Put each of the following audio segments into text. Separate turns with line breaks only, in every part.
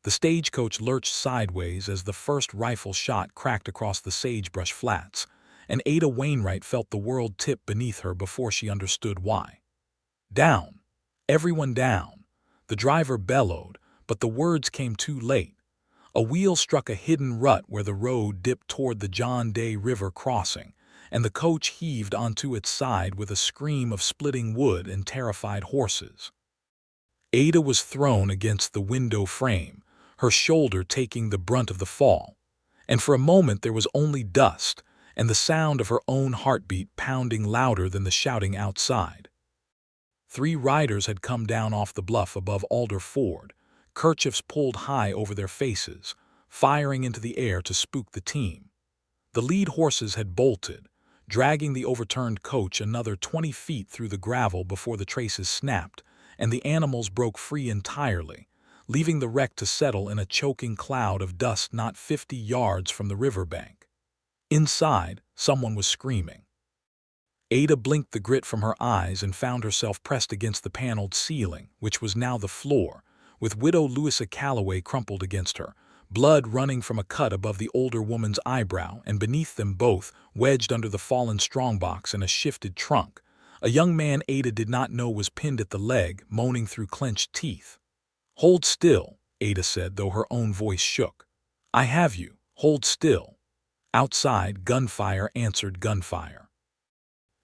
The stagecoach lurched sideways as the first rifle shot cracked across the sagebrush flats, and Ada Wainwright felt the world tip beneath her before she understood why. "Down! Everyone down!" The driver bellowed, but the words came too late. A wheel struck a hidden rut where the road dipped toward the John Day River crossing, and the coach heaved onto its side with a scream of splitting wood and terrified horses. Ada was thrown against the window frame, her shoulder taking the brunt of the fall, and for a moment there was only dust and the sound of her own heartbeat pounding louder than the shouting outside. 3 riders had come down off the bluff above Alder Ford, kerchiefs pulled high over their faces, firing into the air to spook the team. The lead horses had bolted, dragging the overturned coach another 20 feet through the gravel before the traces snapped, and the animals broke free entirely, leaving the wreck to settle in a choking cloud of dust not 50 yards from the riverbank. Inside, someone was screaming. Ada blinked the grit from her eyes and found herself pressed against the paneled ceiling, which was now the floor, with widow Louisa Calloway crumpled against her, blood running from a cut above the older woman's eyebrow, and beneath them both, wedged under the fallen strongbox and a shifted trunk, a young man Ada did not know was pinned at the leg, moaning through clenched teeth. "Hold still," Ada said, though her own voice shook. "I have you. Hold still." Outside, gunfire answered gunfire.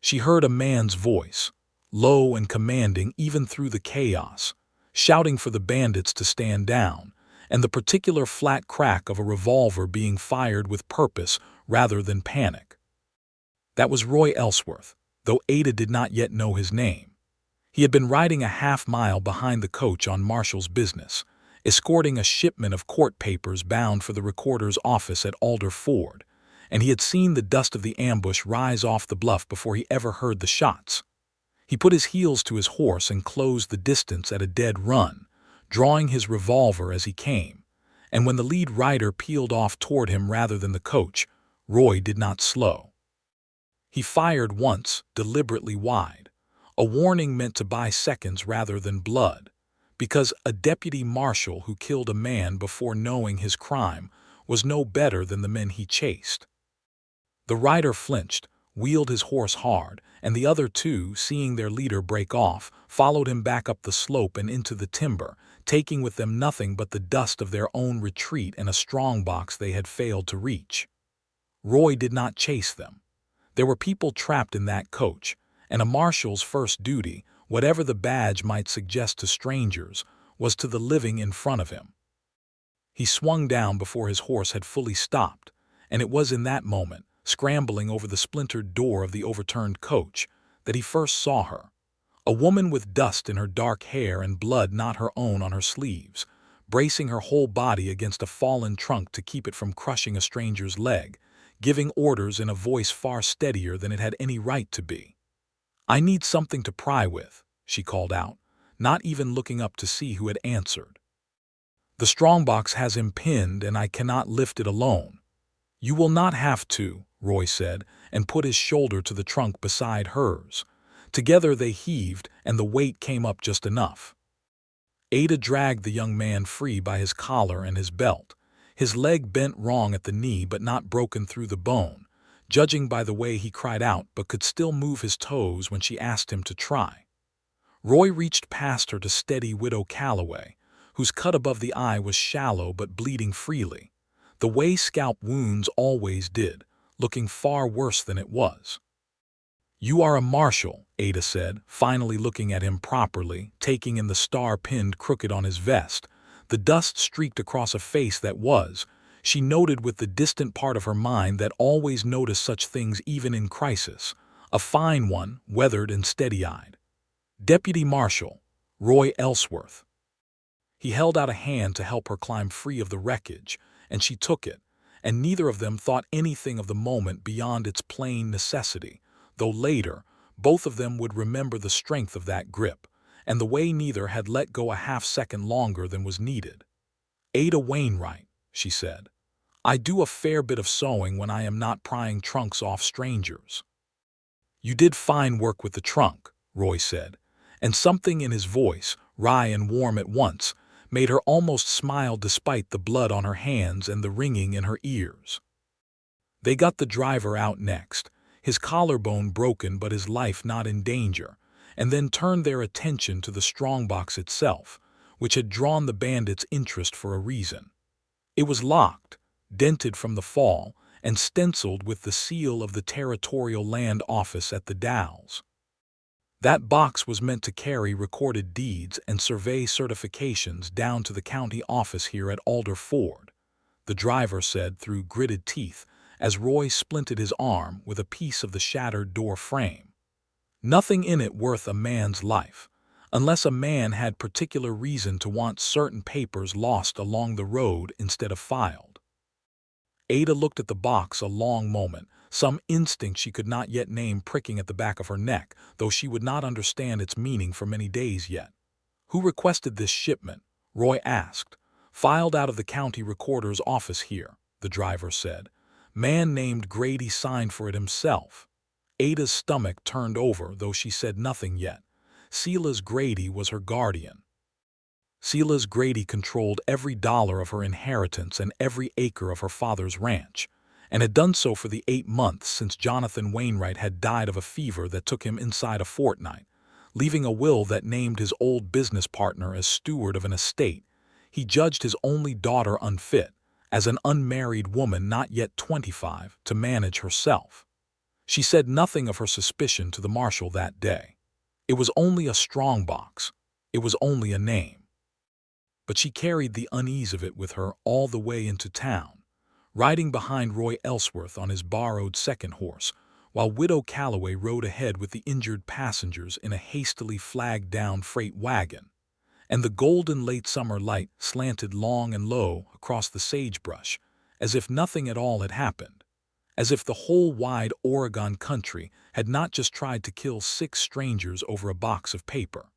She heard a man's voice, low and commanding even through the chaos, shouting for the bandits to stand down, and the particular flat crack of a revolver being fired with purpose rather than panic. That was Roy Ellsworth, though Ada did not yet know his name. He had been riding a half-mile behind the coach on Marshal's business, escorting a shipment of court papers bound for the recorder's office at Alder Ford, and he had seen the dust of the ambush rise off the bluff before he ever heard the shots. He put his heels to his horse and closed the distance at a dead run, drawing his revolver as he came, and when the lead rider peeled off toward him rather than the coach, Roy did not slow. He fired once, deliberately wide, a warning meant to buy seconds rather than blood, because a deputy marshal who killed a man before knowing his crime was no better than the men he chased. The rider flinched, wheeled his horse hard, and the other 2, seeing their leader break off, followed him back up the slope and into the timber, taking with them nothing but the dust of their own retreat and a strongbox they had failed to reach. Roy did not chase them. There were people trapped in that coach, and a marshal's first duty, whatever the badge might suggest to strangers, was to the living in front of him. He swung down before his horse had fully stopped, and it was in that moment, scrambling over the splintered door of the overturned coach, that he first saw her. A woman with dust in her dark hair and blood not her own on her sleeves, bracing her whole body against a fallen trunk to keep it from crushing a stranger's leg, giving orders in a voice far steadier than it had any right to be. "I need something to pry with," she called out, not even looking up to see who had answered. "The strongbox has him pinned and I cannot lift it alone." "You will not have to," Roy said, and put his shoulder to the trunk beside hers. Together they heaved, and the weight came up just enough. Ada dragged the young man free by his collar and his belt, his leg bent wrong at the knee but not broken through the bone, judging by the way he cried out but could still move his toes when she asked him to try. Roy reached past her to steady widow Calloway, whose cut above the eye was shallow but bleeding freely, the way scalp wounds always did, looking far worse than it was. "You are a marshal," Ada said, finally looking at him properly, taking in the star pinned crooked on his vest. The dust streaked across a face that was, she noted with the distant part of her mind that always noticed such things even in crisis, a fine one, weathered and steady-eyed. "Deputy Marshal, Roy Ellsworth." He held out a hand to help her climb free of the wreckage, and she took it, and neither of them thought anything of the moment beyond its plain necessity, though later, both of them would remember the strength of that grip, and the way neither had let go a half-second longer than was needed. "Ada Wainwright," she said, "I do a fair bit of sewing when I am not prying trunks off strangers." "You did fine work with the trunk," Roy said, and something in his voice, wry and warm at once, made her almost smile despite the blood on her hands and the ringing in her ears. They got the driver out next, his collarbone broken but his life not in danger, and then turned their attention to the strongbox itself, which had drawn the bandits' interest for a reason. It was locked, dented from the fall, and stenciled with the seal of the Territorial Land Office at the Dalles. That box was meant to carry recorded deeds and survey certifications down to the county office here at Alderford, the driver said through gritted teeth as Roy splinted his arm with a piece of the shattered door frame. Nothing in it worth a man's life, unless a man had particular reason to want certain papers lost along the road instead of filed. Ada looked at the box a long moment, some instinct she could not yet name pricking at the back of her neck, though she would not understand its meaning for many days yet. "Who requested this shipment?" Roy asked. "Filed out of the county recorder's office here," the driver said. "Man named Grady signed for it himself." Ada's stomach turned over, though she said nothing yet. Silas Grady was her guardian. Silas Grady controlled every dollar of her inheritance and every acre of her father's ranch, and had done so for the 8 months since Jonathan Wainwright had died of a fever that took him inside a fortnight, leaving a will that named his old business partner as steward of an estate. He judged his only daughter unfit, as an unmarried woman not yet 25, to manage herself. She said nothing of her suspicion to the marshal that day. It was only a strongbox. It was only a name. But she carried the unease of it with her all the way into town, riding behind Roy Ellsworth on his borrowed second horse, while Widow Calloway rode ahead with the injured passengers in a hastily flagged-down freight wagon, and the golden late summer light slanted long and low across the sagebrush, as if nothing at all had happened, as if the whole wide Oregon country had not just tried to kill 6 strangers over a box of paper.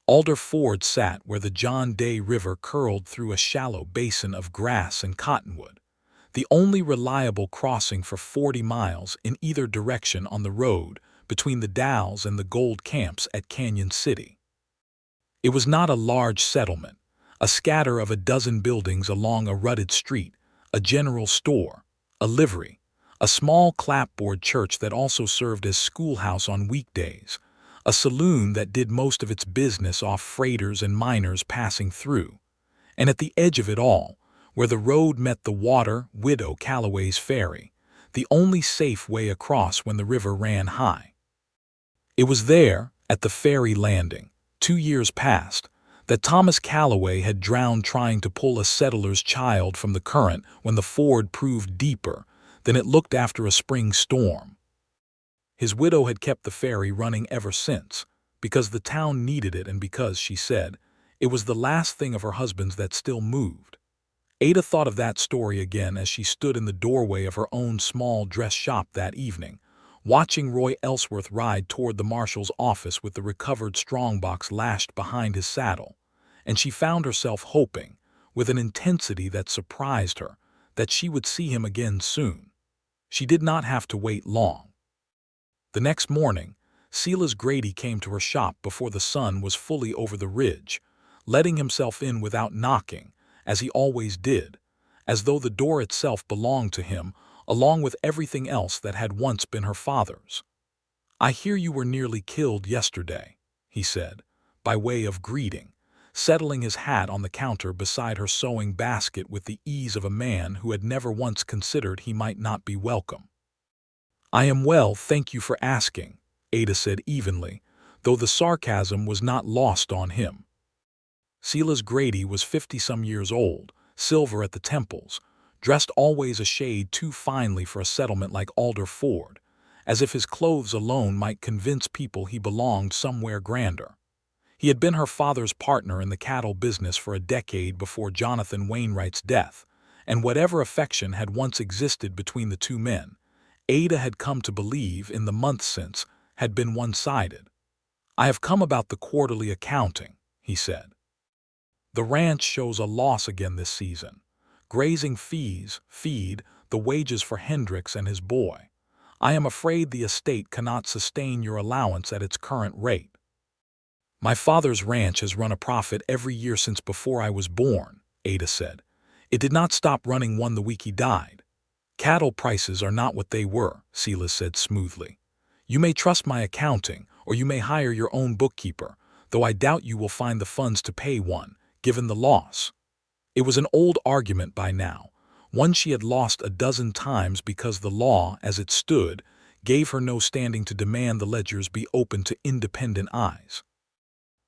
Alderford sat where the John Day River curled through a shallow basin of grass and cottonwood, the only reliable crossing for 40 miles in either direction on the road between the Dalles and the gold camps at Canyon City. It was not a large settlement, a scatter of a dozen buildings along a rutted street, a general store, a livery, a small clapboard church that also served as schoolhouse on weekdays, a saloon that did most of its business off freighters and miners passing through, and at the edge of it all, where the road met the water, Widow Calloway's ferry, the only safe way across when the river ran high. It was there, at the ferry landing, 2 years past, that Thomas Calloway had drowned trying to pull a settler's child from the current when the ford proved deeper than it looked after a spring storm. His widow had kept the ferry running ever since, because the town needed it and because, she said, it was the last thing of her husband's that still moved. Ada thought of that story again as she stood in the doorway of her own small dress shop that evening, watching Roy Ellsworth ride toward the marshal's office with the recovered strongbox lashed behind his saddle, and she found herself hoping, with an intensity that surprised her, that she would see him again soon. She did not have to wait long. The next morning, Silas Grady came to her shop before the sun was fully over the ridge, letting himself in without knocking, as he always did, as though the door itself belonged to him, along with everything else that had once been her father's. "I hear you were nearly killed yesterday," he said, by way of greeting, settling his hat on the counter beside her sewing basket with the ease of a man who had never once considered he might not be welcome. "I am well, thank you for asking," Ada said evenly, though the sarcasm was not lost on him. Silas Grady was 50-some years old, silver at the temples, dressed always a shade too finely for a settlement like Alderford, as if his clothes alone might convince people he belonged somewhere grander. He had been her father's partner in the cattle business for a decade before Jonathan Wainwright's death, and whatever affection had once existed between the two men, Ada had come to believe in the months since, had been one-sided. "I have come about the quarterly accounting," he said. "The ranch shows a loss again this season. Grazing fees, feed, the wages for Hendricks and his boy. I am afraid the estate cannot sustain your allowance at its current rate." My father's ranch has run a profit every year since before I was born, Ada said. It did not stop running one the week he died. Cattle prices are not what they were, Silas said smoothly. You may trust my accounting, or you may hire your own bookkeeper, though I doubt you will find the funds to pay one, given the loss. It was an old argument by now, one she had lost a dozen times because the law, as it stood, gave her no standing to demand the ledgers be opened to independent eyes.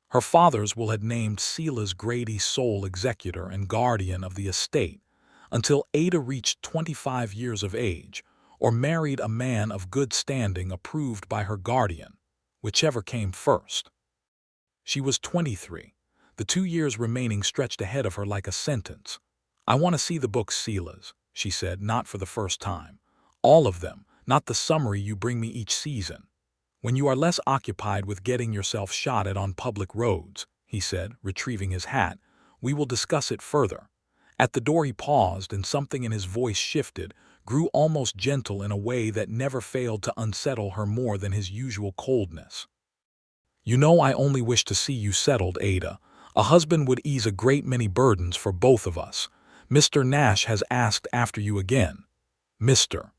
Her father's will had named Silas Grady sole executor and guardian of the estate until Ada reached 25 years of age or married a man of good standing approved by her guardian, whichever came first. She was 23. The 2 years remaining stretched ahead of her like a sentence. I want to see the books, Silas, she said, not for the first time. All of them, not the summary you bring me each season. When you are less occupied with getting yourself shot at on public roads, he said, retrieving his hat, we will discuss it further. At the door he paused, and something in his voice shifted, grew almost gentle in a way that never failed to unsettle her more than his usual coldness. You know I only wish to see you settled, Ada. A husband would ease a great many burdens for both of us. Mr. Nash has asked after you again. Mr.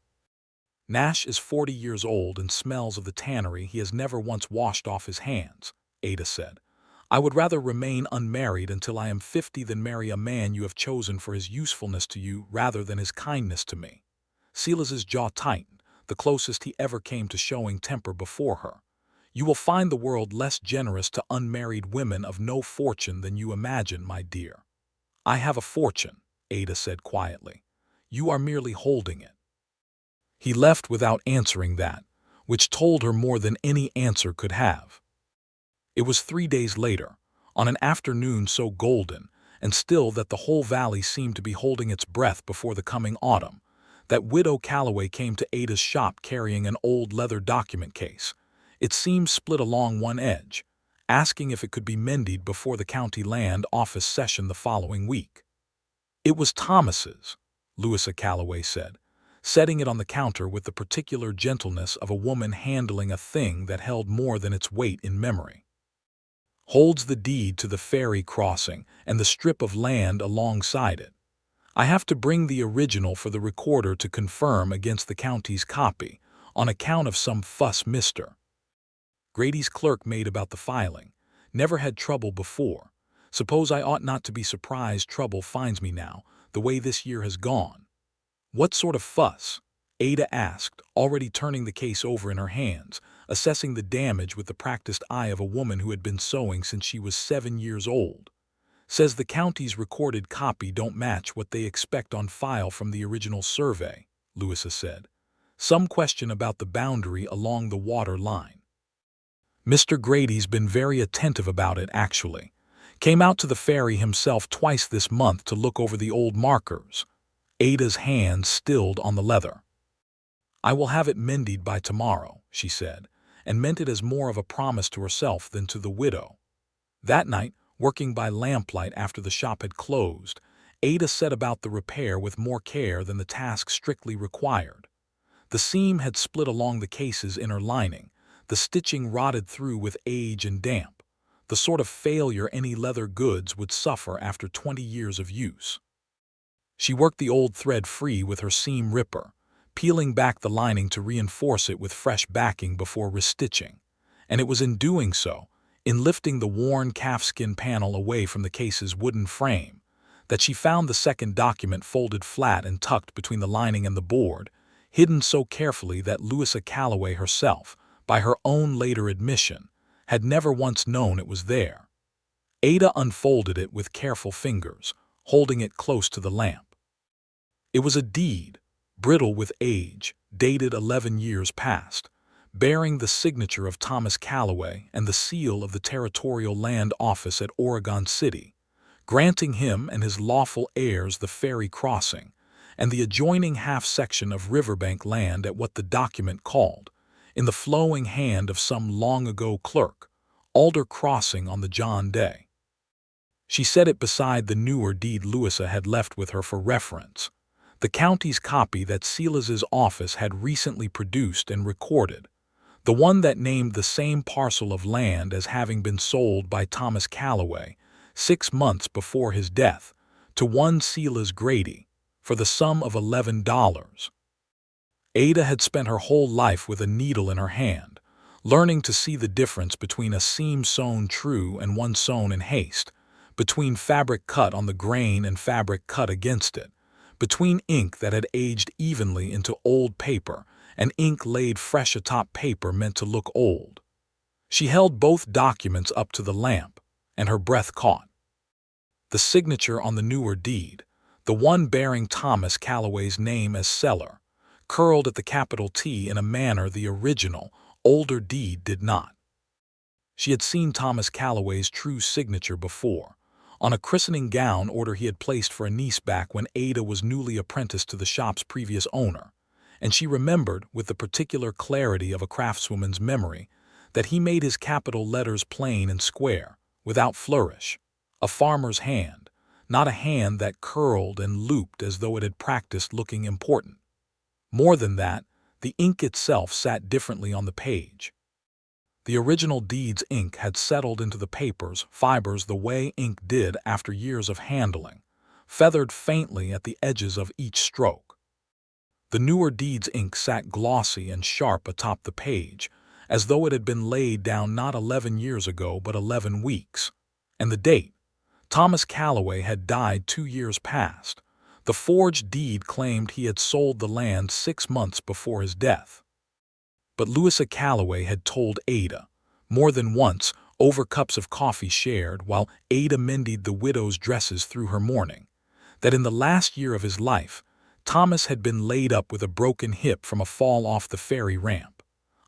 Nash is 40 years old and smells of the tannery he has never once washed off his hands, Ada said. I would rather remain unmarried until I am 50 than marry a man you have chosen for his usefulness to you rather than his kindness to me. Silas's jaw tightened, the closest he ever came to showing temper before her. You will find the world less generous to unmarried women of no fortune than you imagine, my dear. I have a fortune, Ada said quietly. You are merely holding it. He left without answering that, which told her more than any answer could have. It was 3 days later, on an afternoon so golden, and still that the whole valley seemed to be holding its breath before the coming autumn, that Widow Calloway came to Ada's shop carrying an old leather document case. It seemed split along one edge, asking if it could be mended before the county land office session the following week. It was Thomas's, Louisa Calloway said, setting it on the counter with the particular gentleness of a woman handling a thing that held more than its weight in memory. Holds the deed to the ferry crossing and the strip of land alongside it. I have to bring the original for the recorder to confirm against the county's copy, on account of some fuss Mr. Grady's clerk made about the filing. Never had trouble before. Suppose I ought not to be surprised trouble finds me now, the way this year has gone. What sort of fuss? Ada asked, already turning the case over in her hands, assessing the damage with the practiced eye of a woman who had been sewing since she was 7 years old. Says the county's recorded copy don't match what they expect on file from the original survey, Louisa said. Some question about the boundary along the water line. Mr. Grady's been very attentive about it, actually. Came out to the ferry himself twice this month to look over the old markers. Ada's hand stilled on the leather. I will have it mended by tomorrow, she said, and meant it as more of a promise to herself than to the widow. That night, working by lamplight after the shop had closed, Ada set about the repair with more care than the task strictly required. The seam had split along the case's inner lining, the stitching rotted through with age and damp, the sort of failure any leather goods would suffer after 20 years of use. She worked the old thread free with her seam ripper, peeling back the lining to reinforce it with fresh backing before restitching, and it was in doing so, in lifting the worn calfskin panel away from the case's wooden frame, that she found the second document folded flat and tucked between the lining and the board, hidden so carefully that Louisa Calloway herself, by her own later admission, had never once known it was there. Ada unfolded it with careful fingers, holding it close to the lamp. It was a deed, brittle with age, dated 11 years past, bearing the signature of Thomas Calloway and the seal of the Territorial Land Office at Oregon City, granting him and his lawful heirs the ferry crossing and the adjoining half-section of riverbank land at what the document called, in the flowing hand of some long-ago clerk, Alder Crossing on the John Day. She set it beside the newer deed Louisa had left with her for reference, the county's copy that Silas's office had recently produced and recorded, the one that named the same parcel of land as having been sold by Thomas Calloway 6 months before his death to one Silas Grady for the sum of $11. Ada had spent her whole life with a needle in her hand, learning to see the difference between a seam sewn true and one sewn in haste, between fabric cut on the grain and fabric cut against it, between ink that had aged evenly into old paper and ink laid fresh atop paper meant to look old. She held both documents up to the lamp, and her breath caught. The signature on the newer deed, the one bearing Thomas Calloway's name as seller, curled at the capital T in a manner the original, older deed did not. She had seen Thomas Calloway's true signature before, on a christening gown order he had placed for a niece back when Ada was newly apprenticed to the shop's previous owner, and she remembered, with the particular clarity of a craftswoman's memory, that he made his capital letters plain and square, without flourish, a farmer's hand, not a hand that curled and looped as though it had practiced looking important. More than that, the ink itself sat differently on the page. The original deed's ink had settled into the paper's fibers the way ink did after years of handling, feathered faintly at the edges of each stroke. The newer deed's ink sat glossy and sharp atop the page, as though it had been laid down not 11 years ago but 11 weeks. And the date, Thomas Calloway had died 2 years past. The forged deed claimed he had sold the land 6 months before his death. But Louisa Calloway had told Ada, more than once, over cups of coffee shared while Ada mended the widow's dresses through her mourning, that in the last year of his life, Thomas had been laid up with a broken hip from a fall off the ferry ramp,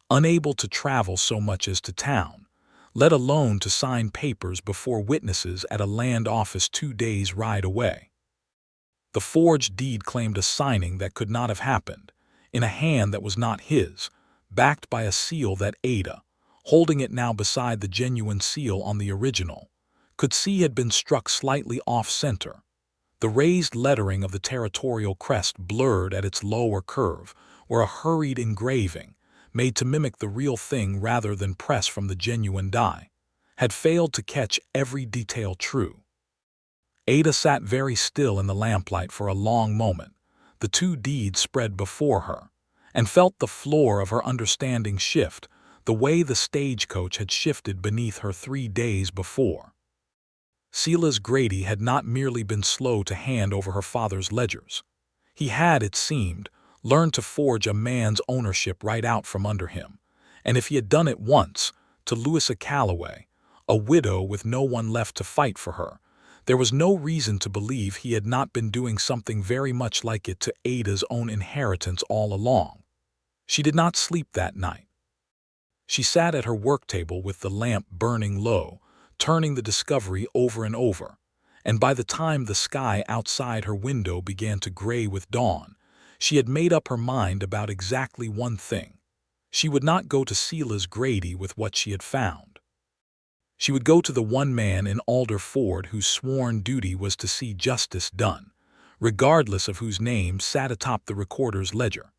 unable to travel so much as to town, let alone to sign papers before witnesses at a land office 2 days' ride away. The forged deed claimed a signing that could not have happened, in a hand that was not his, backed by a seal that Ada, holding it now beside the genuine seal on the original, could see had been struck slightly off-center, the raised lettering of the territorial crest blurred at its lower curve, or a hurried engraving, made to mimic the real thing rather than press from the genuine die, had failed to catch every detail true. Ada sat very still in the lamplight for a long moment, the 2 deeds spread before her, and felt the floor of her understanding shift, the way the stagecoach had shifted beneath her 3 days before. Silas Grady had not merely been slow to hand over her father's ledgers. He had, it seemed, learned to forge a man's ownership right out from under him, and if he had done it once, to Louisa Calloway, a widow with no one left to fight for her, there was no reason to believe he had not been doing something very much like it to Ada's own inheritance all along. She did not sleep that night. She sat at her work table with the lamp burning low, turning the discovery over and over, and by the time the sky outside her window began to gray with dawn, she had made up her mind about exactly one thing. She would not go to Silas Grady with what she had found. She would go to the one man in Alderford whose sworn duty was to see justice done, regardless of whose name sat atop the recorder's ledger.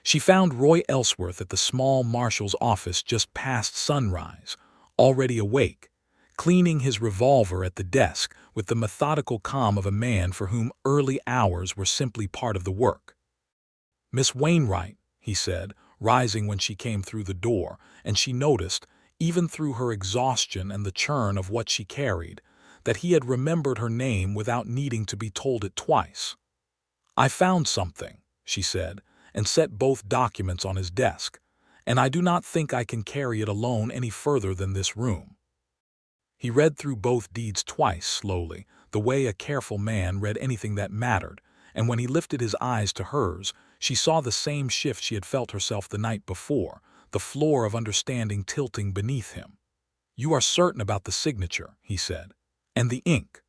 She found Roy Ellsworth at the small marshal's office just past sunrise, already awake, cleaning his revolver at the desk with the methodical calm of a man for whom early hours were simply part of the work. "Miss Wainwright," he said, rising when she came through the door, and she noticed, even through her exhaustion and the churn of what she carried, that he had remembered her name without needing to be told it twice. "I found something," she said, and set both documents on his desk, "and I do not think I can carry it alone any further than this room." He read through both deeds twice slowly, the way a careful man read anything that mattered, and when he lifted his eyes to hers, she saw the same shift she had felt herself the night before, the floor of understanding tilting beneath him. "You are certain about the signature," he said, "and the ink."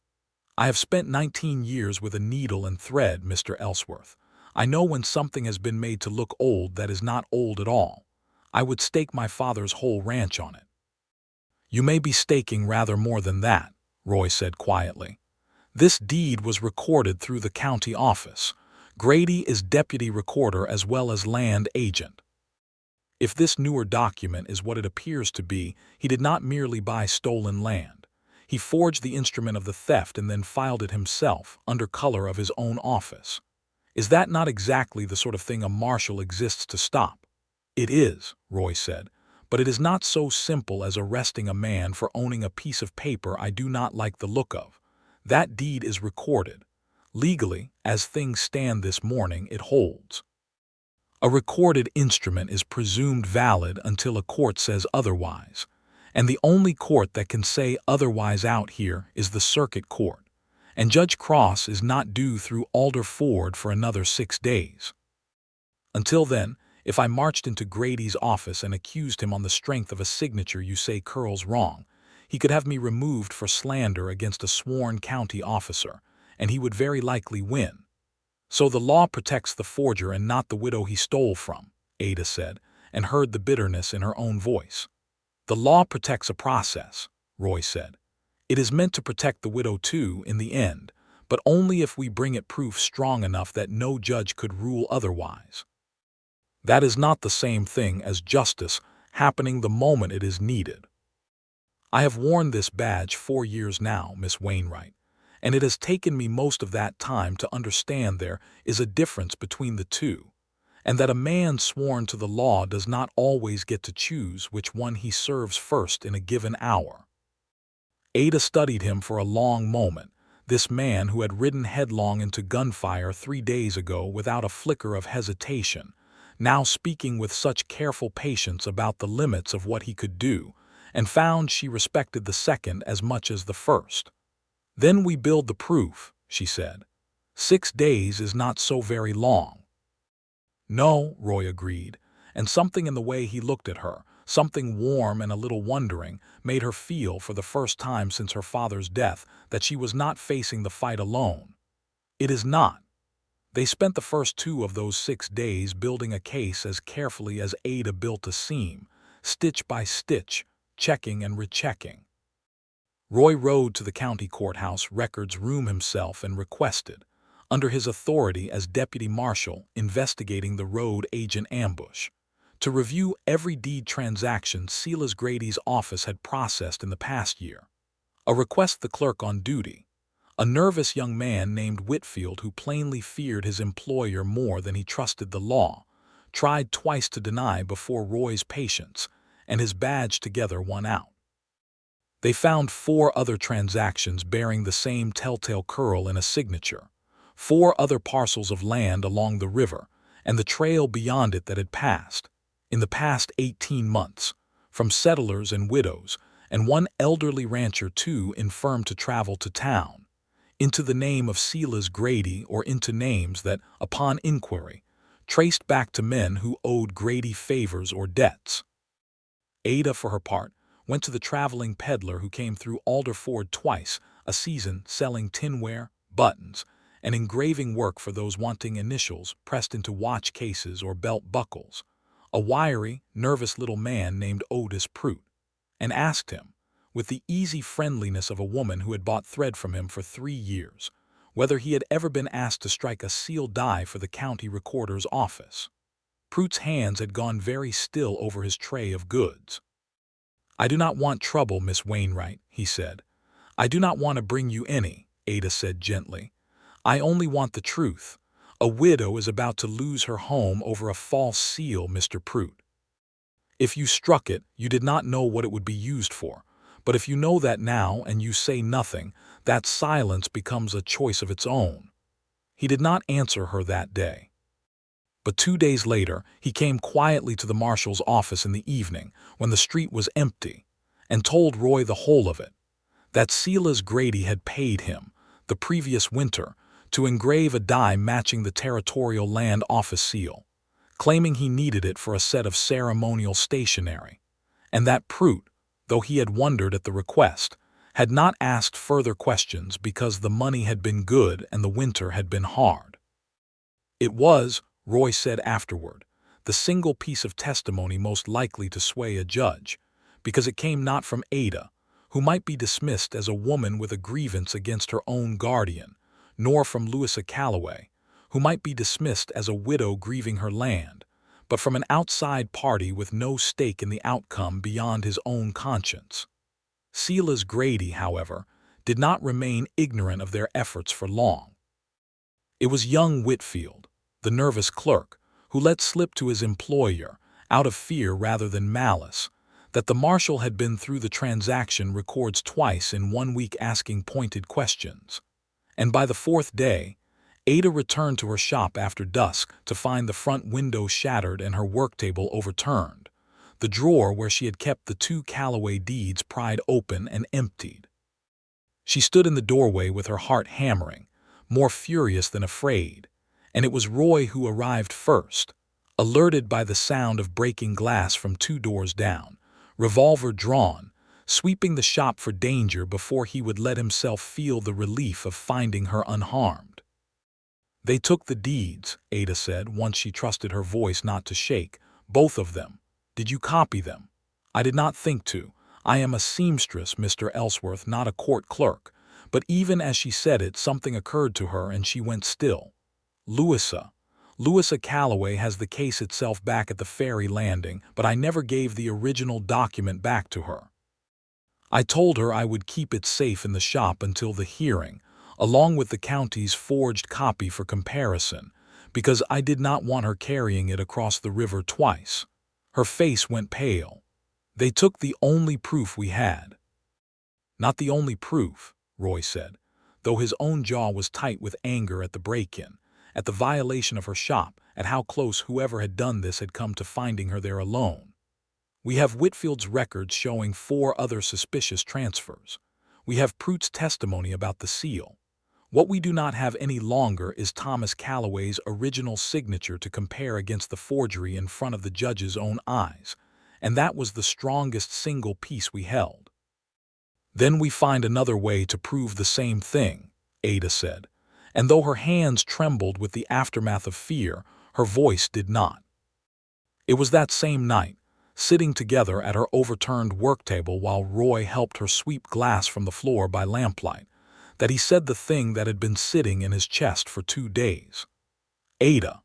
"I have spent 19 years with a needle and thread, Mr. Ellsworth. I know when something has been made to look old that is not old at all. I would stake my father's whole ranch on it." "You may be staking rather more than that," Roy said quietly. "This deed was recorded through the county office. Grady is deputy recorder as well as land agent." If this newer document is what it appears to be, he did not merely buy stolen land. He forged the instrument of the theft and then filed it himself, under color of his own office. Is that not exactly the sort of thing a marshal exists to stop? It is, Roy said, but it is not so simple as arresting a man for owning a piece of paper I do not like the look of. That deed is recorded. Legally, as things stand this morning, it holds. A recorded instrument is presumed valid until a court says otherwise, and the only court that can say otherwise out here is the circuit court, and Judge Cross is not due through Alder Ford for another 6 days. Until then, if I marched into Grady's office and accused him on the strength of a signature you say curls wrong, he could have me removed for slander against a sworn county officer, and he would very likely win. So the law protects the forger and not the widow he stole from, Ada said, and heard the bitterness in her own voice. The law protects a process, Roy said. It is meant to protect the widow too in the end, but only if we bring it proof strong enough that no judge could rule otherwise. That is not the same thing as justice happening the moment it is needed. I have worn this badge 4 years now, Miss Wainwright, and it has taken me most of that time to understand there is a difference between the two, and that a man sworn to the law does not always get to choose which one he serves first in a given hour. Ada studied him for a long moment, this man who had ridden headlong into gunfire 3 days ago without a flicker of hesitation, now speaking with such careful patience about the limits of what he could do, and found she respected the second as much as the first. Then we build the proof, she said. 6 days is not so very long. No, Roy agreed, and something in the way he looked at her, something warm and a little wondering, made her feel for the first time since her father's death that she was not facing the fight alone. It is not. They spent the first 2 of those 6 days building a case as carefully as Ada built a seam, stitch by stitch, checking and rechecking. Roy rode to the county courthouse records room himself and requested, under his authority as deputy marshal investigating the road agent ambush, to review every deed transaction Silas Grady's office had processed in the past year. A request the clerk on duty, a nervous young man named Whitfield who plainly feared his employer more than he trusted the law, tried twice to deny before Roy's patience, and his badge together won out. They found 4 other transactions bearing the same telltale curl in a signature, 4 other parcels of land along the river, and the trail beyond it that had passed, in the past 18 months, from settlers and widows, and one elderly rancher too infirm to travel to town, into the name of Silas Grady or into names that, upon inquiry, traced back to men who owed Grady favors or debts. Ada, for her part, went to the traveling peddler who came through Alder Ford twice a season selling tinware, buttons, and engraving work for those wanting initials pressed into watch cases or belt buckles, a wiry, nervous little man named Otis Prout, and asked him, with the easy friendliness of a woman who had bought thread from him for 3 years, whether he had ever been asked to strike a sealed die for the county recorder's office. Prout's hands had gone very still over his tray of goods. "I do not want trouble, Miss Wainwright," he said. "I do not want to bring you any," Ada said gently. "I only want the truth. A widow is about to lose her home over a false seal, Mr. Prout. If you struck it, you did not know what it would be used for, but if you know that now and you say nothing, that silence becomes a choice of its own." He did not answer her that day. But 2 days later, he came quietly to the marshal's office in the evening, when the street was empty, and told Roy the whole of it, that Silas Grady had paid him, the previous winter, to engrave a die matching the territorial land office seal, claiming he needed it for a set of ceremonial stationery, and that Prout, though he had wondered at the request, had not asked further questions because the money had been good and the winter had been hard. It was, Roy said afterward, the single piece of testimony most likely to sway a judge, because it came not from Ada, who might be dismissed as a woman with a grievance against her own guardian, nor from Louisa Calloway, who might be dismissed as a widow grieving her land, but from an outside party with no stake in the outcome beyond his own conscience. Silas Grady, however, did not remain ignorant of their efforts for long. It was young Whitfield, the nervous clerk, who let slip to his employer, out of fear rather than malice, that the marshal had been through the transaction records twice in 1 week asking pointed questions. And by the 4th day, Ada returned to her shop after dusk to find the front window shattered and her work table overturned, the drawer where she had kept the 2 Callaway deeds pried open and emptied. She stood in the doorway with her heart hammering, more furious than afraid, and it was Roy who arrived first, alerted by the sound of breaking glass from 2 doors down, revolver drawn, sweeping the shop for danger before he would let himself feel the relief of finding her unharmed. "They took the deeds," Ada said, once she trusted her voice not to shake. "Both of them. Did you copy them?" "I did not think to. I am a seamstress, Mr. Ellsworth, not a court clerk." But even as she said it, something occurred to her and she went still. Louisa Callaway has the case itself back at the ferry landing, but I never gave the original document back to her. I told her I would keep it safe in the shop until the hearing, along with the county's forged copy for comparison, because I did not want her carrying it across the river twice. Her face went pale. "They took the only proof we had." "Not the only proof," Roy said, though his own jaw was tight with anger at the break-in, at the violation of her shop, at how close whoever had done this had come to finding her there alone. "We have Whitfield's records showing 4 other suspicious transfers. We have Pruitt's testimony about the seal. What we do not have any longer is Thomas Callaway's original signature to compare against the forgery in front of the judge's own eyes, and that was the strongest single piece we held." "Then we find another way to prove the same thing," Ada said, and though her hands trembled with the aftermath of fear, her voice did not. It was that same night, sitting together at her overturned work table while Roy helped her sweep glass from the floor by lamplight, that he said the thing that had been sitting in his chest for 2 days. Ada.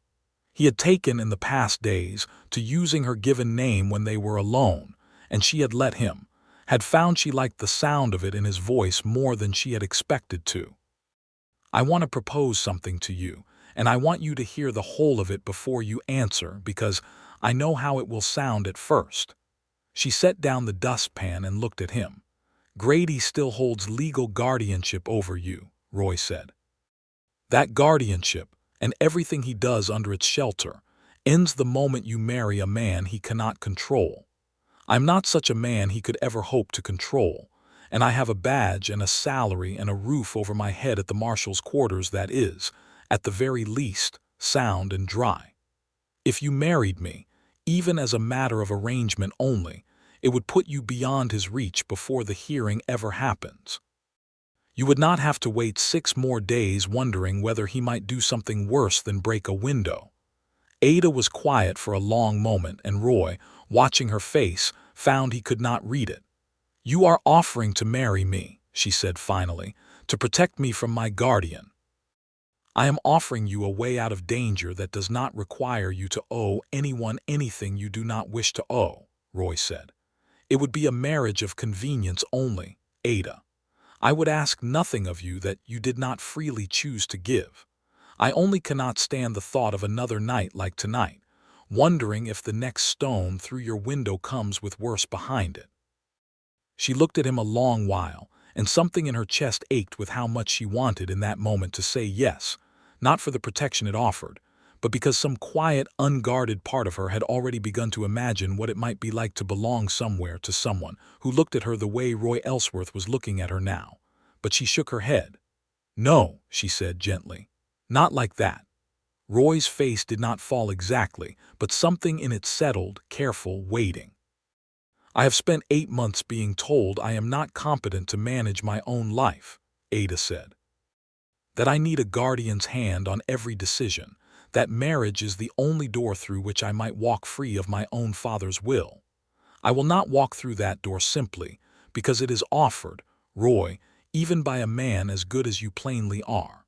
He had taken in the past days to using her given name when they were alone, and she had let him, had found she liked the sound of it in his voice more than she had expected to. "I want to propose something to you, and I want you to hear the whole of it before you answer, because I know how it will sound at first." She set down the dustpan and looked at him. "Grady still holds legal guardianship over you," Roy said. "That guardianship, and everything he does under its shelter, ends the moment you marry a man he cannot control. I'm not such a man he could ever hope to control, and I have a badge and a salary and a roof over my head at the marshal's quarters that is, at the very least, sound and dry. If you married me, even as a matter of arrangement only, it would put you beyond his reach before the hearing ever happens. You would not have to wait 6 more days wondering whether he might do something worse than break a window." Ada was quiet for a long moment, and Roy, watching her face, found he could not read it. "You are offering to marry me," she said finally, "to protect me from my guardian." "I am offering you a way out of danger that does not require you to owe anyone anything you do not wish to owe," Roy said. "It would be a marriage of convenience only, Ada. I would ask nothing of you that you did not freely choose to give. I only cannot stand the thought of another night like tonight, wondering if the next stone through your window comes with worse behind it." She looked at him a long while, and something in her chest ached with how much she wanted in that moment to say yes, not for the protection it offered, but because some quiet, unguarded part of her had already begun to imagine what it might be like to belong somewhere to someone who looked at her the way Roy Ellsworth was looking at her now. But she shook her head. "No," she said gently. "Not like that." Roy's face did not fall exactly, but something in it settled, careful, waiting. "I have spent 8 months being told I am not competent to manage my own life," Ada said. "That I need a guardian's hand on every decision, that marriage is the only door through which I might walk free of my own father's will. I will not walk through that door simply because it is offered, Roy, even by a man as good as you plainly are.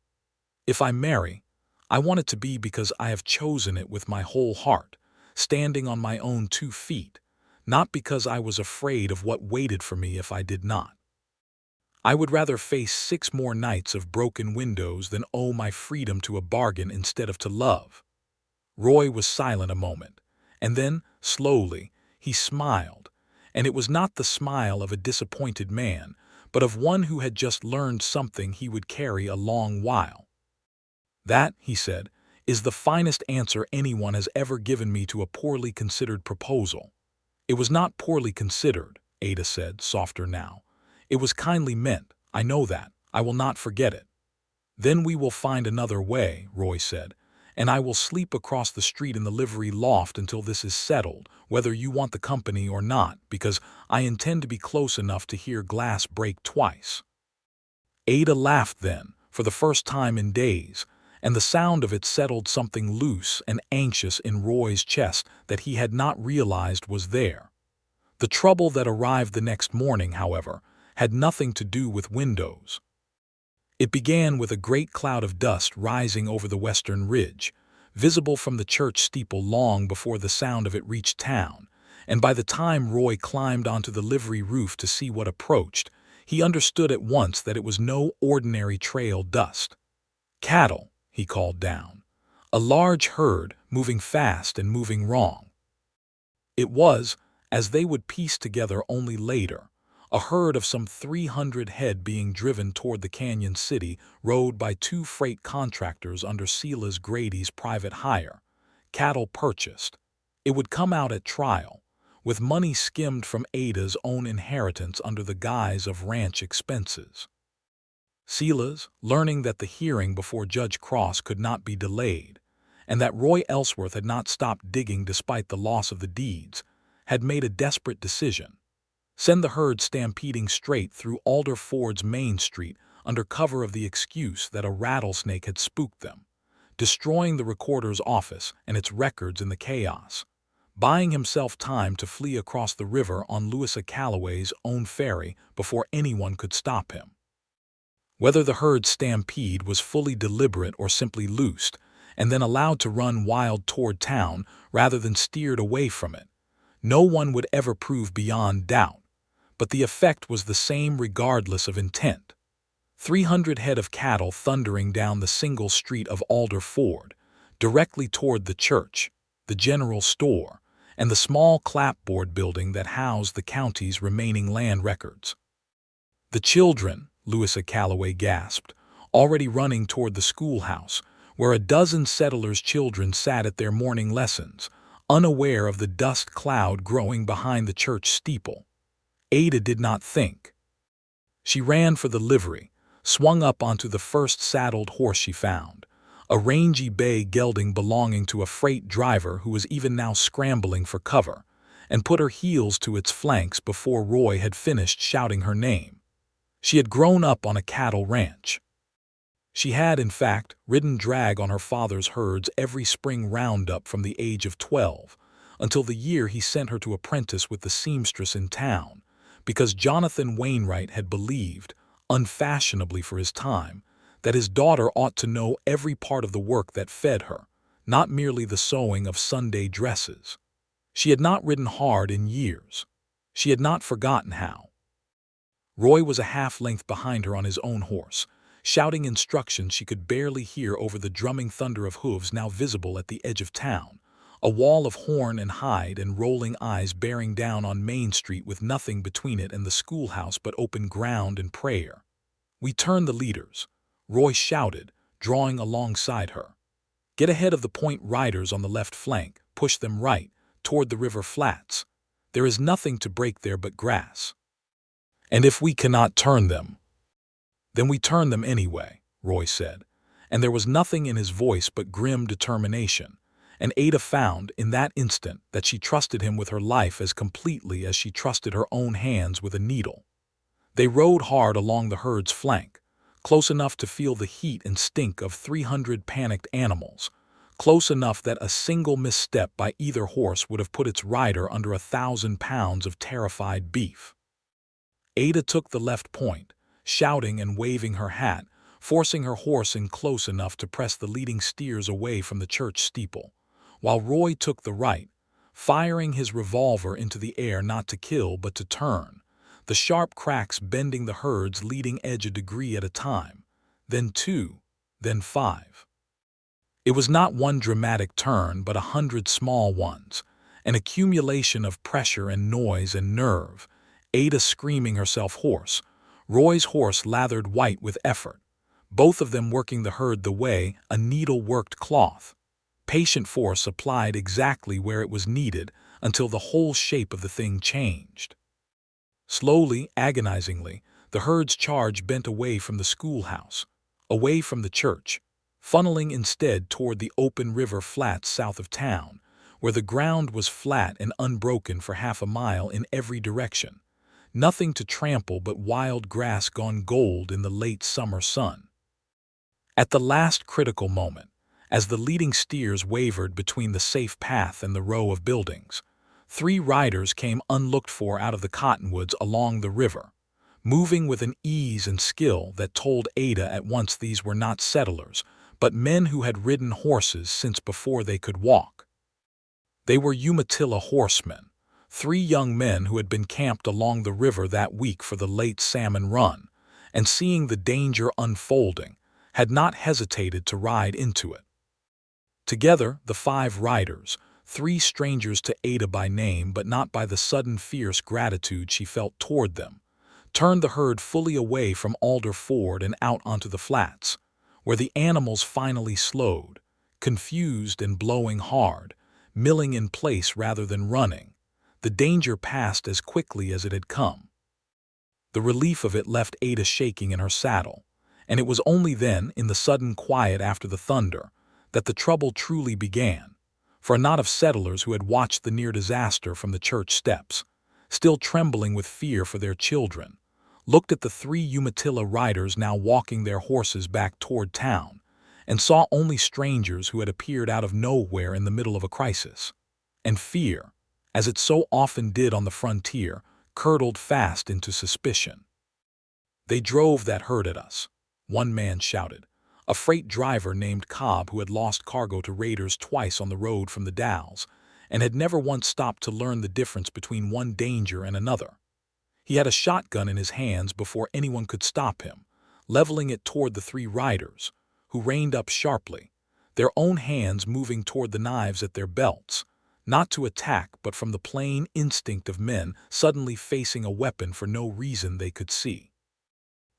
If I marry, I want it to be because I have chosen it with my whole heart, standing on my own 2 feet, not because I was afraid of what waited for me if I did not. I would rather face 6 more nights of broken windows than owe my freedom to a bargain instead of to love. Roy was silent a moment, and then, slowly, he smiled, and it was not the smile of a disappointed man, but of one who had just learned something he would carry a long while. "That," he said, "is the finest answer anyone has ever given me to a poorly considered proposal." "It was not poorly considered," Ada said, softer now. "It was kindly meant, I know that. I will not forget it." "Then we will find another way," Roy said, "and I will sleep across the street in the livery loft until this is settled, whether you want the company or not, because I intend to be close enough to hear glass break twice." Ada laughed then, for the first time in days, and the sound of it settled something loose and anxious in Roy's chest that he had not realized was there. The trouble that arrived the next morning, however, had nothing to do with windows. It began with a great cloud of dust rising over the western ridge, visible from the church steeple long before the sound of it reached town, and by the time Roy climbed onto the livery roof to see what approached, he understood at once that it was no ordinary trail dust. "Cattle," he called down. "A large herd, moving fast and moving wrong." It was, as they would piece together only later, a herd of some 300 head being driven toward the canyon city, rowed by 2 freight contractors under Silas Grady's private hire. Cattle purchased. It would come out at trial, with money skimmed from Ada's own inheritance under the guise of ranch expenses. Silas, learning that the hearing before Judge Cross could not be delayed, and that Roy Ellsworth had not stopped digging despite the loss of the deeds, had made a desperate decision: send the herd stampeding straight through Alder Ford's Main Street under cover of the excuse that a rattlesnake had spooked them, destroying the recorder's office and its records in the chaos, buying himself time to flee across the river on Louisa Calloway's own ferry before anyone could stop him. Whether the herd stampede was fully deliberate or simply loosed, and then allowed to run wild toward town rather than steered away from it, no one would ever prove beyond doubt, but the effect was the same regardless of intent. 300 head of cattle thundering down the single street of Alder Ford, directly toward the church, the general store, and the small clapboard building that housed the county's remaining land records. "The children," Louisa Calloway gasped, already running toward the schoolhouse, where a dozen settlers' children sat at their morning lessons, unaware of the dust cloud growing behind the church steeple. Ada did not think. She ran for the livery, swung up onto the first saddled horse she found, a rangy bay gelding belonging to a freight driver who was even now scrambling for cover, and put her heels to its flanks before Roy had finished shouting her name. She had grown up on a cattle ranch. She had, in fact, ridden drag on her father's herds every spring roundup from the age of 12, until the year he sent her to apprentice with the seamstress in town, because Jonathan Wainwright had believed, unfashionably for his time, that his daughter ought to know every part of the work that fed her, not merely the sewing of Sunday dresses. She had not ridden hard in years. She had not forgotten how. Roy was a half-length behind her on his own horse, shouting instructions she could barely hear over the drumming thunder of hooves now visible at the edge of town, a wall of horn and hide and rolling eyes bearing down on Main Street with nothing between it and the schoolhouse but open ground and prayer. "We turn the leaders," Roy shouted, drawing alongside her. "Get ahead of the point riders on the left flank, push them right, toward the river flats. There is nothing to break there but grass. And if we cannot turn them, then we turn them anyway," Roy said, and there was nothing in his voice but grim determination, and Ada found in that instant that she trusted him with her life as completely as she trusted her own hands with a needle. They rode hard along the herd's flank, close enough to feel the heat and stink of 300 panicked animals, close enough that a single misstep by either horse would have put its rider under 1,000 pounds of terrified beef. Ada took the left point, shouting and waving her hat, forcing her horse in close enough to press the leading steers away from the church steeple, while Roy took the right, firing his revolver into the air not to kill but to turn, the sharp cracks bending the herd's leading edge a degree at a time, then 2, then 5. It was not one dramatic turn but 100 small ones, an accumulation of pressure and noise and nerve, Ada screaming herself hoarse, Roy's horse lathered white with effort, both of them working the herd the way a needle-worked cloth. Patient force applied exactly where it was needed until the whole shape of the thing changed. Slowly, agonizingly, the herd's charge bent away from the schoolhouse, away from the church, funneling instead toward the open river flats south of town, where the ground was flat and unbroken for half a mile in every direction, nothing to trample but wild grass gone gold in the late summer sun. At the last critical moment, as the leading steers wavered between the safe path and the row of buildings, 3 riders came unlooked for out of the cottonwoods along the river, moving with an ease and skill that told Ada at once these were not settlers, but men who had ridden horses since before they could walk. They were Umatilla horsemen, 3 young men who had been camped along the river that week for the late salmon run, and seeing the danger unfolding, had not hesitated to ride into it. Together, the 5 riders, 3 strangers to Ada by name but not by the sudden fierce gratitude she felt toward them, turned the herd fully away from Alder Ford and out onto the flats, where the animals finally slowed, confused and blowing hard, milling in place rather than running. The danger passed as quickly as it had come. The relief of it left Ada shaking in her saddle, and it was only then, in the sudden quiet after the thunder, that the trouble truly began, for a knot of settlers who had watched the near disaster from the church steps, still trembling with fear for their children, looked at the 3 Umatilla riders now walking their horses back toward town, and saw only strangers who had appeared out of nowhere in the middle of a crisis. And fear, as it so often did on the frontier, curdled fast into suspicion. "They drove that herd at us," one man shouted, a freight driver named Cobb who had lost cargo to raiders twice on the road from the Dalles, and had never once stopped to learn the difference between one danger and another. He had a shotgun in his hands before anyone could stop him, leveling it toward the 3 riders, who reined up sharply, their own hands moving toward the knives at their belts, not to attack but from the plain instinct of men suddenly facing a weapon for no reason they could see.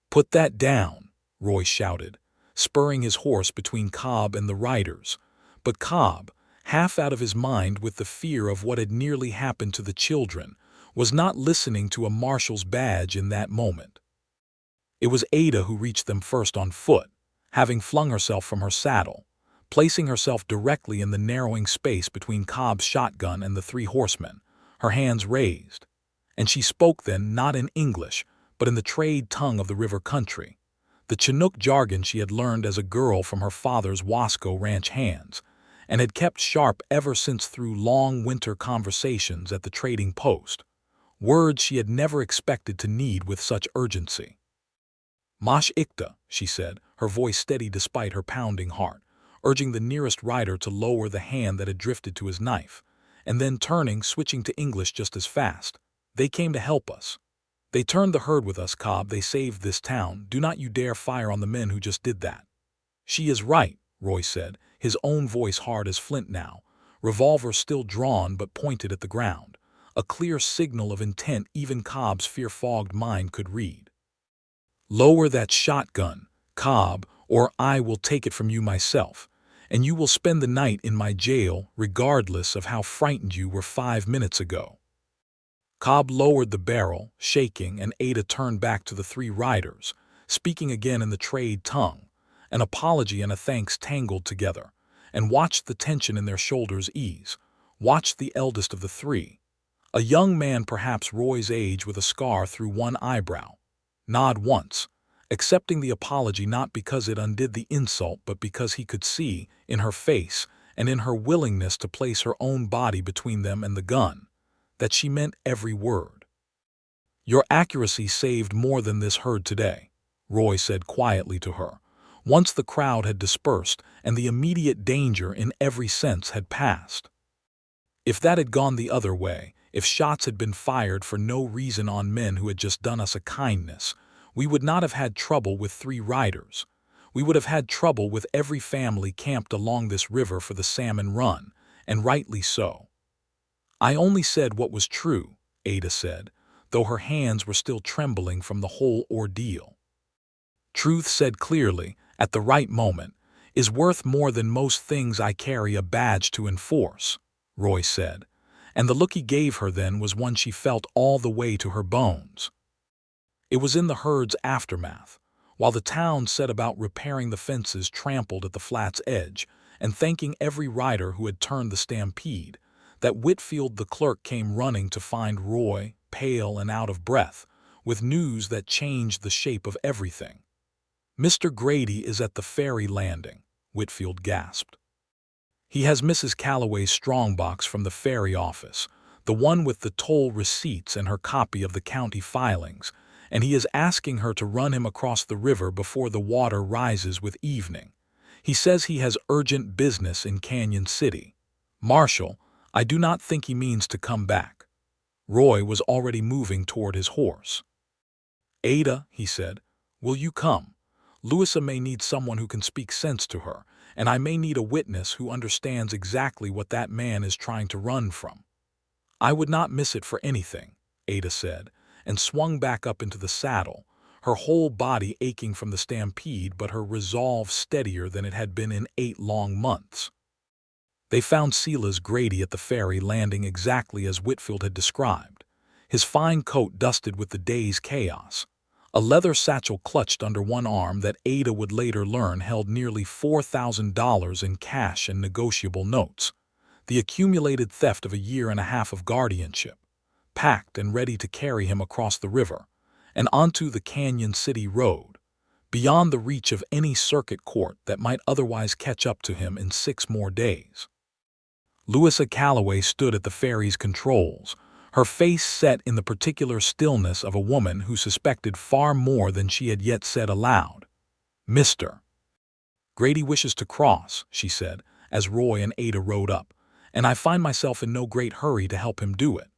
"Put that down," Roy shouted, spurring his horse between Cobb and the riders, but Cobb, half out of his mind with the fear of what had nearly happened to the children, was not listening to a marshal's badge in that moment. It was Ada who reached them first on foot, having flung herself from her saddle, placing herself directly in the narrowing space between Cobb's shotgun and the 3 horsemen, her hands raised. And she spoke then not in English, but in the trade tongue of the river country, the Chinook jargon she had learned as a girl from her father's Wasco ranch hands, and had kept sharp ever since through long winter conversations at the trading post, words she had never expected to need with such urgency. "Mash ikta," she said, her voice steady despite her pounding heart, urging the nearest rider to lower the hand that had drifted to his knife, and then turning, switching to English just as fast. "They came to help us. They turned the herd with us, Cobb. They saved this town. Do not you dare fire on the men who just did that." "She is right," Roy said, his own voice hard as flint now, revolver still drawn but pointed at the ground, a clear signal of intent even Cobb's fear-fogged mind could read. "Lower that shotgun, Cobb, or I will take it from you myself, and you will spend the night in my jail regardless of how frightened you were 5 minutes ago." Cobb lowered the barrel, shaking, and Ada turned back to the 3 riders, speaking again in the trade tongue, an apology and a thanks tangled together, and watched the tension in their shoulders ease, watched the eldest of the 3, a young man perhaps Roy's age with a scar through one eyebrow, nod once, accepting the apology not because it undid the insult but because he could see, in her face and in her willingness to place her own body between them and the gun, that she meant every word. "Your accuracy saved more than this herd today," Roy said quietly to her, once the crowd had dispersed and the immediate danger in every sense had passed. If that had gone the other way, if shots had been fired for no reason on men who had just done us a kindness, we would not have had trouble with 3 riders. We would have had trouble with every family camped along this river for the salmon run, and rightly so. I only said what was true, Ada said, though her hands were still trembling from the whole ordeal. Truth said clearly, at the right moment, is worth more than most things I carry a badge to enforce, Roy said, and the look he gave her then was one she felt all the way to her bones. It was in the herd's aftermath, while the town set about repairing the fences trampled at the flat's edge and thanking every rider who had turned the stampede, that Whitfield the clerk came running to find Roy, pale and out of breath, with news that changed the shape of everything. "Mr. Grady is at the ferry landing," Whitfield gasped. "He has Mrs. Calloway's strongbox from the ferry office, the one with the toll receipts and her copy of the county filings, and he is asking her to run him across the river before the water rises with evening. He says he has urgent business in Canyon City. Marshal, I do not think he means to come back." Roy was already moving toward his horse. "Ada," he said, "will you come? Louisa may need someone who can speak sense to her, and I may need a witness who understands exactly what that man is trying to run from." "I would not miss it for anything," Ada said, and swung back up into the saddle, her whole body aching from the stampede but her resolve steadier than it had been in 8 long months. They found Silas Grady at the ferry landing exactly as Whitfield had described, his fine coat dusted with the day's chaos, a leather satchel clutched under one arm that Ada would later learn held nearly $4,000 in cash and negotiable notes, the accumulated theft of a year and a half of guardianship, packed and ready to carry him across the river and onto the Canyon City Road, beyond the reach of any circuit court that might otherwise catch up to him in 6 more days. Louisa Calloway stood at the ferry's controls, her face set in the particular stillness of a woman who suspected far more than she had yet said aloud. "Mr. Grady wishes to cross," she said, as Roy and Ada rode up, "and I find myself in no great hurry to help him do it."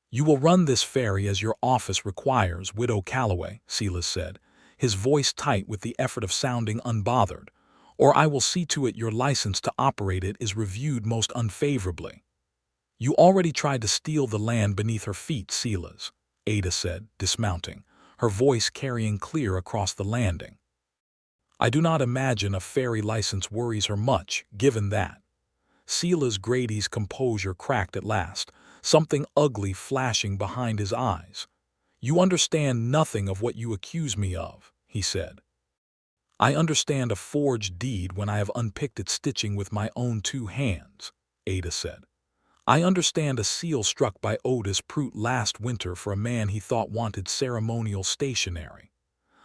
"You will run this ferry as your office requires, Widow Calloway," Silas said, his voice tight with the effort of sounding unbothered, "or I will see to it your license to operate it is reviewed most unfavorably." "You already tried to steal the land beneath her feet, Silas," Ada said, dismounting, her voice carrying clear across the landing. "I do not imagine a ferry license worries her much, given that." Silas Grady's composure cracked at last, something ugly flashing behind his eyes. "You understand nothing of what you accuse me of," he said. "I understand a forged deed when I have unpicked its stitching with my own 2 hands," Ada said. "I understand a seal struck by Otis Prout last winter for a man he thought wanted ceremonial stationery.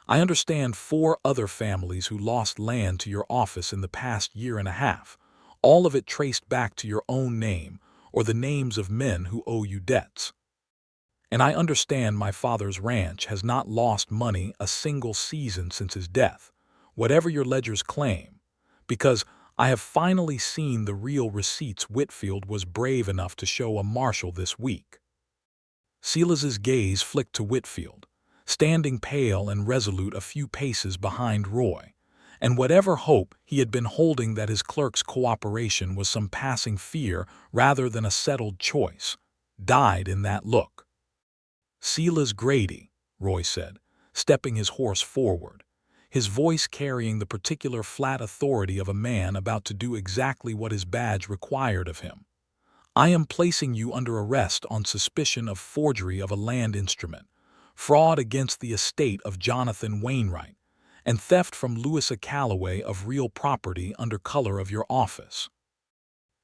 I understand 4 other families who lost land to your office in the past year and a half, all of it traced back to your own name or the names of men who owe you debts. And I understand my father's ranch has not lost money a single season since his death, whatever your ledgers claim, because I have finally seen the real receipts Whitfield was brave enough to show a marshal this week." Silas's gaze flicked to Whitfield, standing pale and resolute a few paces behind Roy, and whatever hope he had been holding that his clerk's cooperation was some passing fear rather than a settled choice, died in that look. "Silas Grady," Roy said, stepping his horse forward, his voice carrying the particular flat authority of a man about to do exactly what his badge required of him. "I am placing you under arrest on suspicion of forgery of a land instrument, fraud against the estate of Jonathan Wainwright, and theft from Louisa Calloway of real property under color of your office.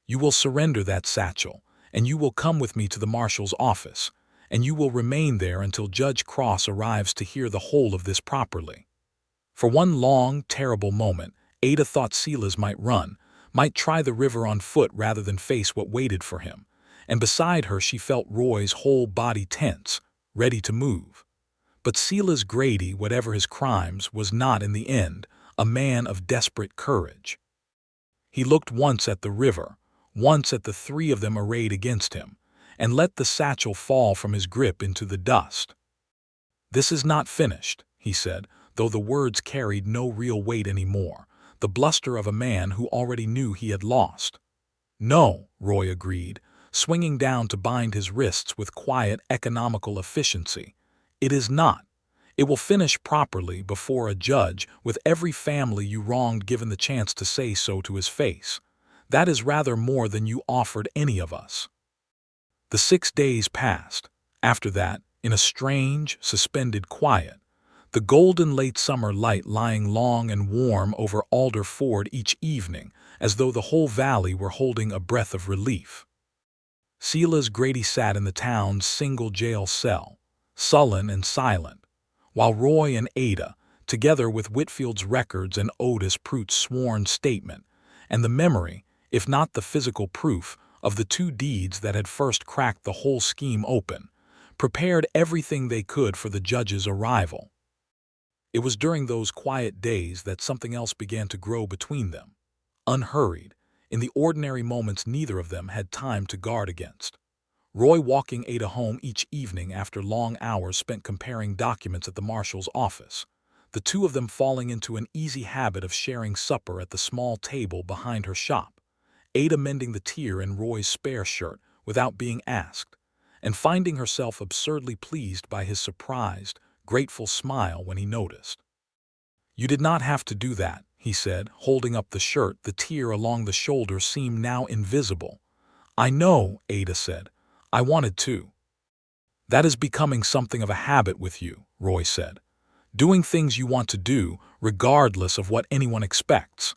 You will surrender that satchel, and you will come with me to the marshal's office, and you will remain there until Judge Cross arrives to hear the whole of this properly." For one long, terrible moment, Ada thought Silas might run, might try the river on foot rather than face what waited for him, and beside her she felt Roy's whole body tense, ready to move. But Silas Grady, whatever his crimes, was not in the end a man of desperate courage. He looked once at the river, once at the three of them arrayed against him, and let the satchel fall from his grip into the dust. "This is not finished," he said, though the words carried no real weight anymore, the bluster of a man who already knew he had lost. "No," Roy agreed, swinging down to bind his wrists with quiet, economical efficiency. "It is not. It will finish properly before a judge, with every family you wronged given the chance to say so to his face. That is rather more than you offered any of us." The 6 days passed. After that, in a strange, suspended quiet, the golden late summer light lying long and warm over Alder Ford each evening, as though the whole valley were holding a breath of relief. Silas Grady sat in the town's single jail cell, sullen and silent, while Roy and Ada, together with Whitfield's records and Otis Pruitt's sworn statement, and the memory, if not the physical proof, of the 2 deeds that had first cracked the whole scheme open, prepared everything they could for the judge's arrival. It was during those quiet days that something else began to grow between them, unhurried, in the ordinary moments neither of them had time to guard against. Roy walking Ada home each evening after long hours spent comparing documents at the marshal's office, the 2 of them falling into an easy habit of sharing supper at the small table behind her shop, Ada mending the tear in Roy's spare shirt without being asked, and finding herself absurdly pleased by his surprised, grateful smile when he noticed. "You did not have to do that," he said, holding up the shirt. The tear along the shoulder seemed now invisible. "I know," Ada said. "I wanted to." "That is becoming something of a habit with you," Roy said. "Doing things you want to do, regardless of what anyone expects."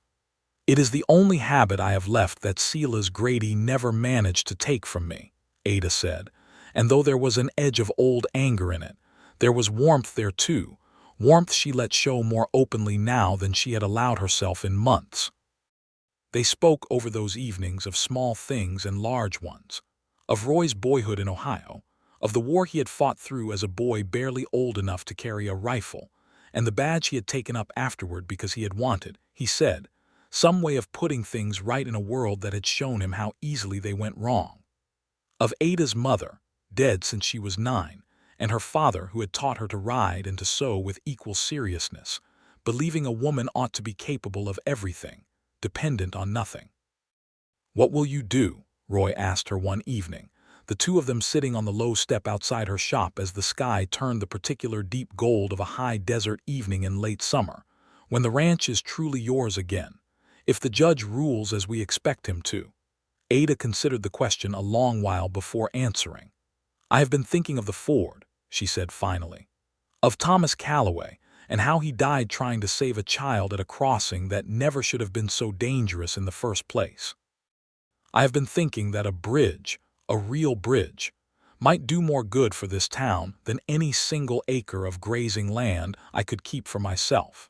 "It is the only habit I have left that Silas Grady never managed to take from me," Ada said, and though there was an edge of old anger in it, there was warmth there too, warmth she let show more openly now than she had allowed herself in months. They spoke over those evenings of small things and large ones, of Roy's boyhood in Ohio, of the war he had fought through as a boy barely old enough to carry a rifle, and the badge he had taken up afterward because he had wanted, he said, some way of putting things right in a world that had shown him how easily they went wrong. Of Ada's mother, dead since she was 9, and her father who had taught her to ride and to sew with equal seriousness, believing a woman ought to be capable of everything, dependent on nothing. "What will you do?" Roy asked her one evening, the 2 of them sitting on the low step outside her shop as the sky turned the particular deep gold of a high desert evening in late summer, when the ranch is truly yours again, if the judge rules as we expect him to. Ada considered the question a long while before answering. "I have been thinking of the Ford," she said finally, "of Thomas Calloway, and how he died trying to save a child at a crossing that never should have been so dangerous in the first place. I have been thinking that a bridge, a real bridge, might do more good for this town than any single acre of grazing land I could keep for myself.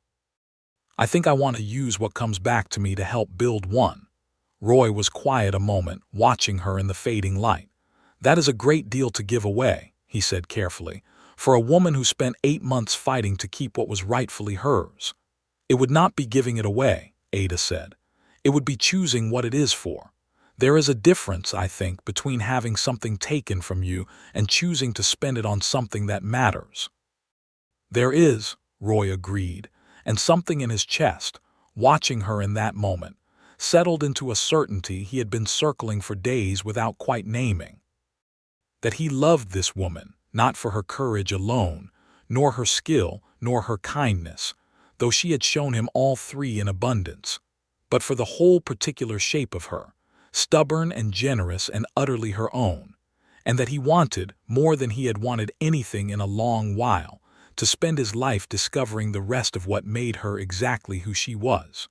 I think I want to use what comes back to me to help build one." Roy was quiet a moment, watching her in the fading light. "That is a great deal to give away," he said carefully, "for a woman who spent 8 months fighting to keep what was rightfully hers." "It would not be giving it away," Ada said. "It would be choosing what it is for. There is a difference, I think, between having something taken from you and choosing to spend it on something that matters." "There is," Roy agreed, and something in his chest, watching her in that moment, settled into a certainty he had been circling for days without quite naming. That he loved this woman, not for her courage alone, nor her skill, nor her kindness, though she had shown him all 3 in abundance, but for the whole particular shape of her, stubborn and generous and utterly her own, and that he wanted, more than he had wanted anything in a long while, to spend his life discovering the rest of what made her exactly who she was.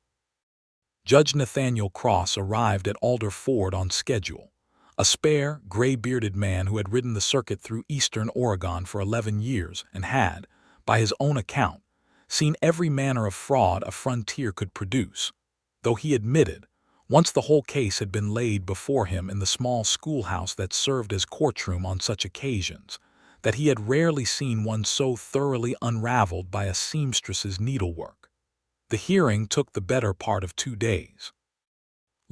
Judge Nathaniel Cross arrived at Alder Ford on schedule, a spare, gray-bearded man who had ridden the circuit through eastern Oregon for 11 years and had, by his own account, seen every manner of fraud a frontier could produce, though he admitted, once the whole case had been laid before him in the small schoolhouse that served as courtroom on such occasions, that he had rarely seen one so thoroughly unraveled by a seamstress's needlework. The hearing took the better part of 2 days.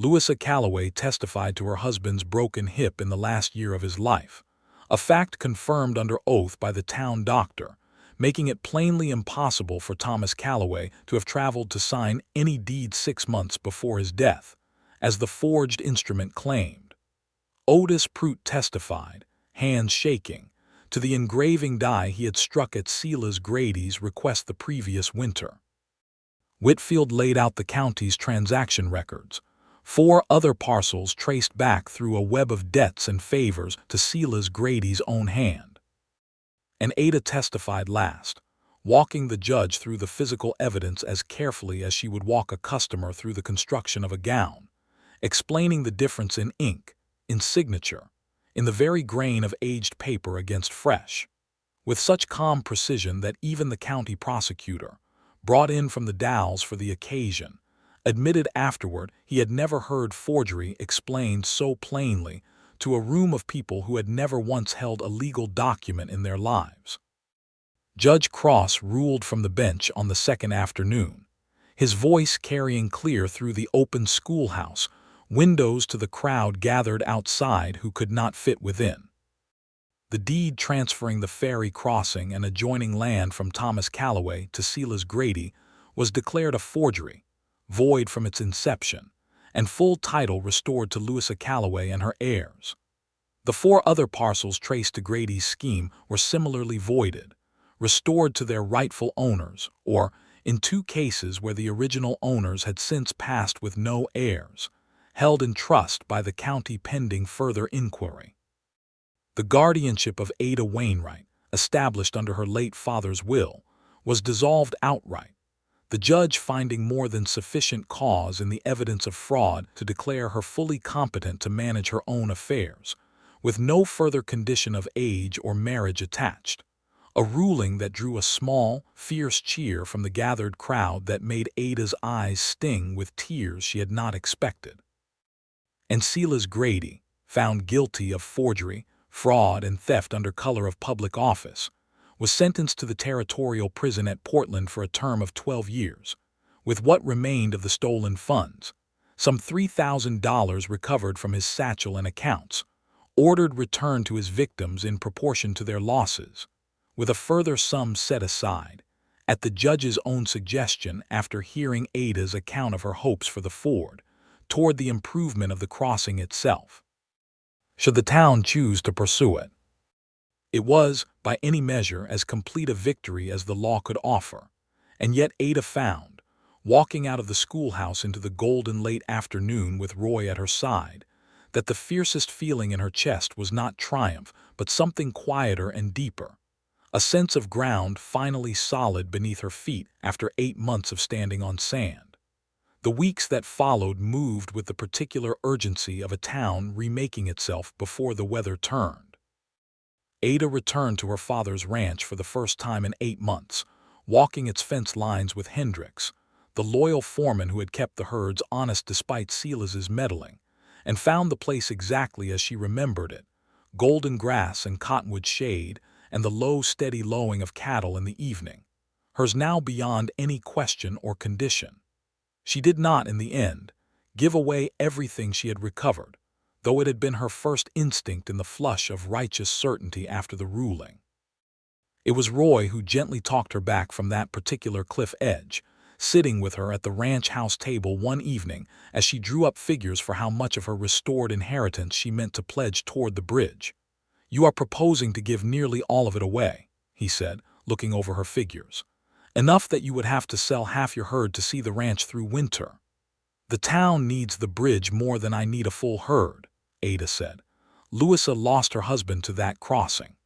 Louisa Calloway testified to her husband's broken hip in the last year of his life, a fact confirmed under oath by the town doctor, making it plainly impossible for Thomas Calloway to have traveled to sign any deed 6 months before his death, as the forged instrument claimed. Otis Prout testified, hands shaking, to the engraving die he had struck at Selah Grady's request the previous winter. Whitfield laid out the county's transaction records. 4 other parcels traced back through a web of debts and favors to Selah Grady's own hand. And Ada testified last, walking the judge through the physical evidence as carefully as she would walk a customer through the construction of a gown, explaining the difference in ink, in signature, in the very grain of aged paper against fresh, with such calm precision that even the county prosecutor, brought in from the Dalles for the occasion, admitted afterward he had never heard forgery explained so plainly to a room of people who had never once held a legal document in their lives. Judge Cross ruled from the bench on the second afternoon, his voice carrying clear through the open schoolhouse windows to the crowd gathered outside who could not fit within. The deed transferring the ferry crossing and adjoining land from Thomas Calloway to Selah Grady was declared a forgery, void from its inception, and full title restored to Louisa Calloway and her heirs. The 4 other parcels traced to Grady's scheme were similarly voided, restored to their rightful owners, or, in 2 cases where the original owners had since passed with no heirs, held in trust by the county pending further inquiry. The guardianship of Ada Wainwright, established under her late father's will, was dissolved outright, the judge finding more than sufficient cause in the evidence of fraud to declare her fully competent to manage her own affairs, with no further condition of age or marriage attached, a ruling that drew a small, fierce cheer from the gathered crowd that made Ada's eyes sting with tears she had not expected. And Selah Grady, found guilty of forgery, fraud, and theft under color of public office, was sentenced to the territorial prison at Portland for a term of 12 years, with what remained of the stolen funds, some $3,000 recovered from his satchel and accounts, ordered returned to his victims in proportion to their losses, with a further sum set aside, at the judge's own suggestion after hearing Ada's account of her hopes for the ford, toward the improvement of the crossing itself, should the town choose to pursue it. It was, by any measure, as complete a victory as the law could offer, and yet Ada found, walking out of the schoolhouse into the golden late afternoon with Roy at her side, that the fiercest feeling in her chest was not triumph but something quieter and deeper, a sense of ground finally solid beneath her feet after 8 months of standing on sand. The weeks that followed moved with the particular urgency of a town remaking itself before the weather turned. Ada returned to her father's ranch for the first time in 8 months, walking its fence lines with Hendricks, the loyal foreman who had kept the herds honest despite Selah's meddling, and found the place exactly as she remembered it, golden grass and cottonwood shade, and the low, steady lowing of cattle in the evening, hers now beyond any question or condition. She did not, in the end, give away everything she had recovered, though it had been her first instinct in the flush of righteous certainty after the ruling. It was Roy who gently talked her back from that particular cliff edge, sitting with her at the ranch house table one evening as she drew up figures for how much of her restored inheritance she meant to pledge toward the bridge. "You are proposing to give nearly all of it away," he said, looking over her figures. "Enough that you would have to sell half your herd to see the ranch through winter." "The town needs the bridge more than I need a full herd," Ada said. "Louisa lost her husband to that crossing.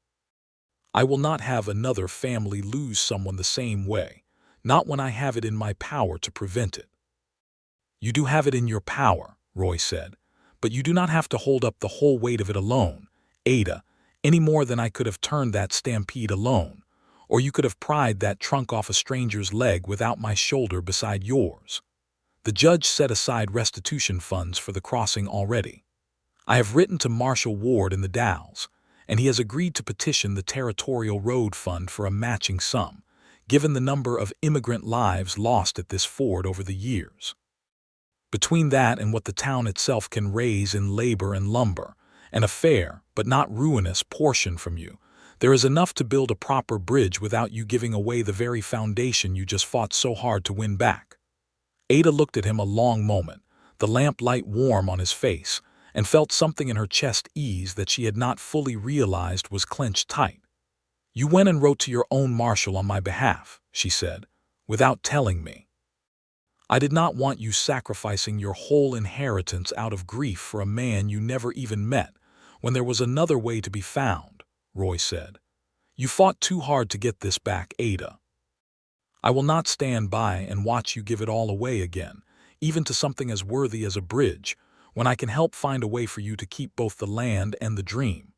I will not have another family lose someone the same way, not when I have it in my power to prevent it." "You do have it in your power," Roy said, "but you do not have to hold up the whole weight of it alone, Ada, any more than I could have turned that stampede alone, or you could have pried that trunk off a stranger's leg without my shoulder beside yours. The judge set aside restitution funds for the crossing already. I have written to Marshal Ward in the Dalles, and he has agreed to petition the Territorial Road Fund for a matching sum, given the number of immigrant lives lost at this ford over the years." Between that and what the town itself can raise in labor and lumber, and a fair, but not ruinous, portion from you, there is enough to build a proper bridge without you giving away the very foundation you just fought so hard to win back. Ada looked at him a long moment, the lamplight warm on his face, and felt something in her chest ease that she had not fully realized was clenched tight. "You went and wrote to your own marshal on my behalf," she said, "without telling me. I did not want you sacrificing your whole inheritance out of grief for a man you never even met, when there was another way to be found," Roy said. "You fought too hard to get this back, Ada. I will not stand by and watch you give it all away again, even to something as worthy as a bridge, when I can help find a way for you to keep both the land and the dream.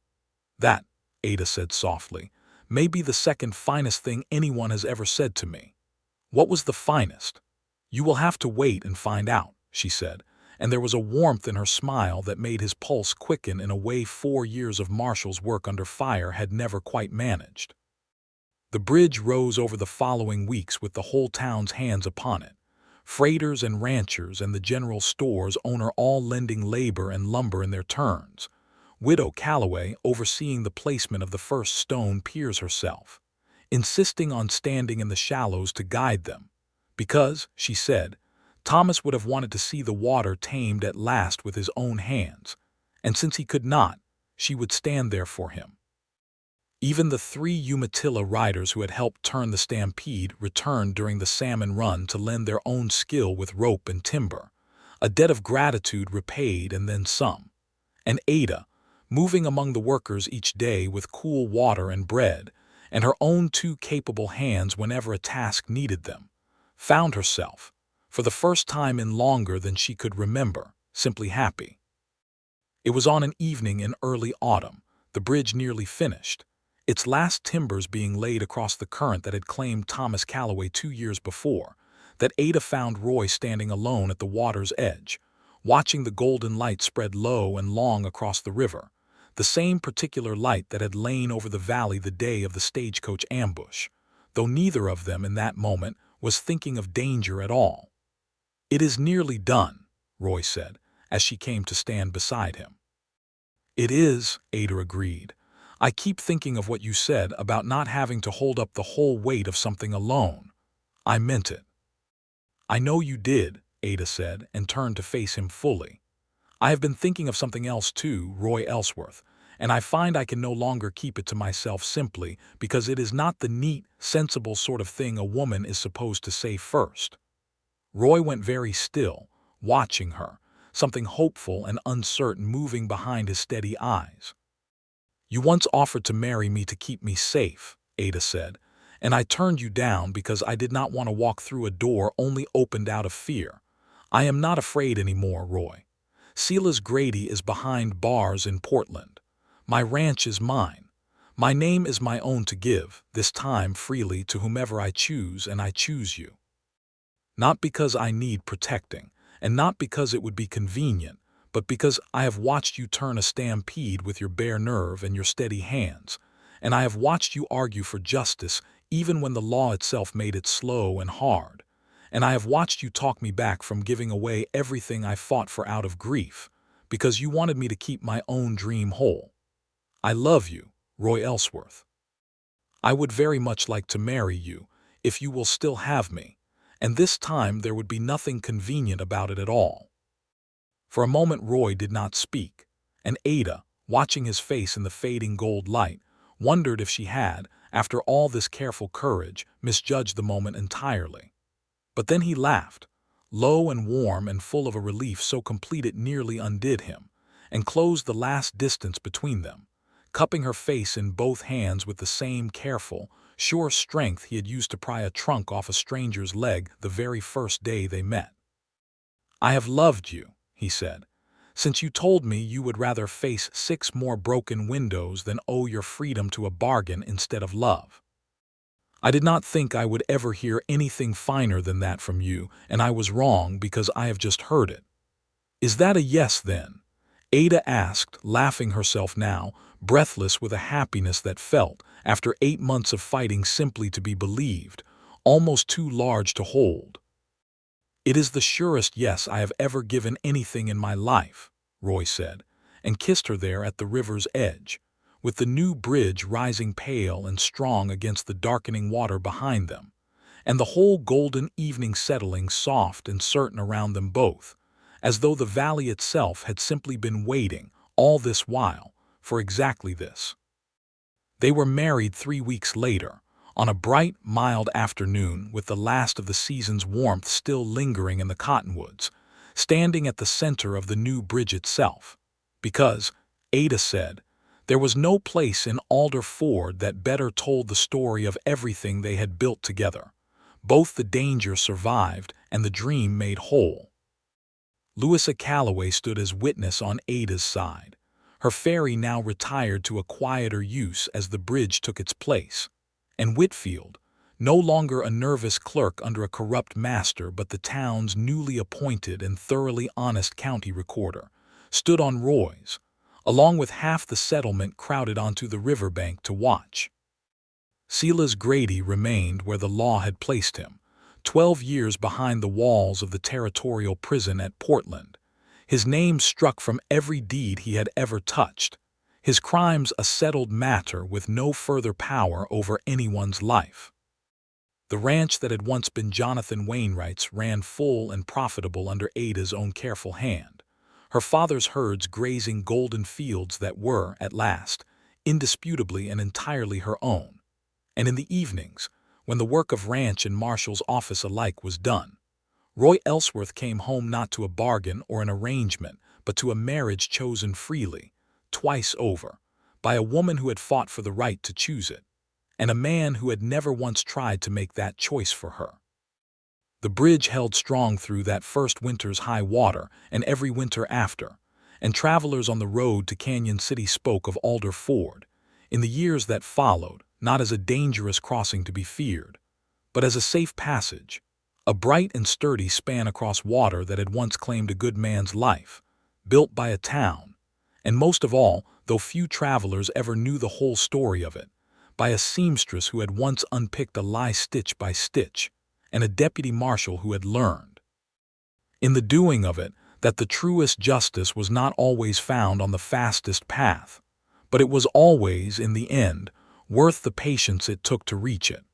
That," Ada said softly, "may be the second finest thing anyone has ever said to me." "What was the finest?" "You will have to wait and find out," she said, and there was a warmth in her smile that made his pulse quicken in a way 4 years of Marshall's work under fire had never quite managed. The bridge rose over the following weeks with the whole town's hands upon it, freighters and ranchers and the general store's owner all lending labor and lumber in their turns, Widow Calloway overseeing the placement of the first stone piers herself, insisting on standing in the shallows to guide them, because, she said, Thomas would have wanted to see the water tamed at last with his own hands, and since he could not, she would stand there for him. Even the 3 Umatilla riders who had helped turn the stampede returned during the salmon run to lend their own skill with rope and timber, a debt of gratitude repaid and then some. And Ada, moving among the workers each day with cool water and bread, and her own 2 capable hands whenever a task needed them, found herself, for the first time in longer than she could remember, simply happy. It was on an evening in early autumn, the bridge nearly finished, its last timbers being laid across the current that had claimed Thomas Calloway 2 years before, that Ada found Roy standing alone at the water's edge, watching the golden light spread low and long across the river, the same particular light that had lain over the valley the day of the stagecoach ambush, though neither of them in that moment was thinking of danger at all. "It is nearly done," Roy said, as she came to stand beside him. "It is," Ada agreed. "I keep thinking of what you said about not having to hold up the whole weight of something alone. I meant it." "I know you did," Ada said, and turned to face him fully. "I have been thinking of something else too, Roy Ellsworth, and I find I can no longer keep it to myself simply because it is not the neat, sensible sort of thing a woman is supposed to say first." Roy went very still, watching her, something hopeful and uncertain moving behind his steady eyes. "You once offered to marry me to keep me safe," Ada said, "and I turned you down because I did not want to walk through a door only opened out of fear. I am not afraid anymore, Roy. Silas Grady is behind bars in Portland. My ranch is mine. My name is my own to give, this time freely to whomever I choose, and I choose you. Not because I need protecting, and not because it would be convenient, but because I have watched you turn a stampede with your bare nerve and your steady hands, and I have watched you argue for justice even when the law itself made it slow and hard, and I have watched you talk me back from giving away everything I fought for out of grief, because you wanted me to keep my own dream whole. I love you, Roy Ellsworth. I would very much like to marry you, if you will still have me, and this time there would be nothing convenient about it at all." For a moment Roy did not speak, and Ada, watching his face in the fading gold light, wondered if she had, after all this careful courage, misjudged the moment entirely. But then he laughed, low and warm and full of a relief so complete it nearly undid him, and closed the last distance between them, cupping her face in both hands with the same careful, sure strength he had used to pry a trunk off a stranger's leg the very first day they met. "I have loved you," he said, "since you told me you would rather face 6 more broken windows than owe your freedom to a bargain instead of love. I did not think I would ever hear anything finer than that from you, and I was wrong because I have just heard it. Is that a yes, then?" Ada asked, laughing herself now, breathless with a happiness that felt, after 8 months of fighting simply to be believed, almost too large to hold. "It is the surest yes I have ever given anything in my life," Roy said, and kissed her there at the river's edge, with the new bridge rising pale and strong against the darkening water behind them, and the whole golden evening settling soft and certain around them both, as though the valley itself had simply been waiting, all this while, for exactly this. They were married 3 weeks later, on a bright, mild afternoon with the last of the season's warmth still lingering in the cottonwoods, standing at the center of the new bridge itself, because, Ada said, there was no place in Alder Ford that better told the story of everything they had built together. Both the danger survived and the dream made whole. Louisa Calloway stood as witness on Ada's side, her ferry now retired to a quieter use as the bridge took its place, and Whitfield, no longer a nervous clerk under a corrupt master but the town's newly appointed and thoroughly honest county recorder, stood on Roy's, along with half the settlement crowded onto the riverbank to watch. Silas Grady remained where the law had placed him, 12 years behind the walls of the territorial prison at Portland, his name struck from every deed he had ever touched, his crimes a settled matter with no further power over anyone's life. The ranch that had once been Jonathan Wainwright's ran full and profitable under Ada's own careful hand, her father's herds grazing golden fields that were, at last, indisputably and entirely her own. And in the evenings, when the work of ranch and marshal's office alike was done, Roy Ellsworth came home not to a bargain or an arrangement, but to a marriage chosen freely, twice over, by a woman who had fought for the right to choose it, and a man who had never once tried to make that choice for her. The bridge held strong through that first winter's high water and every winter after, and travelers on the road to Canyon City spoke of Alder Ford, in the years that followed, not as a dangerous crossing to be feared, but as a safe passage, a bright and sturdy span across water that had once claimed a good man's life, built by a town, and most of all, though few travelers ever knew the whole story of it, by a seamstress who had once unpicked a lie stitch by stitch, and a deputy marshal who had learned, in the doing of it, that the truest justice was not always found on the fastest path, but it was always, in the end, worth the patience it took to reach it.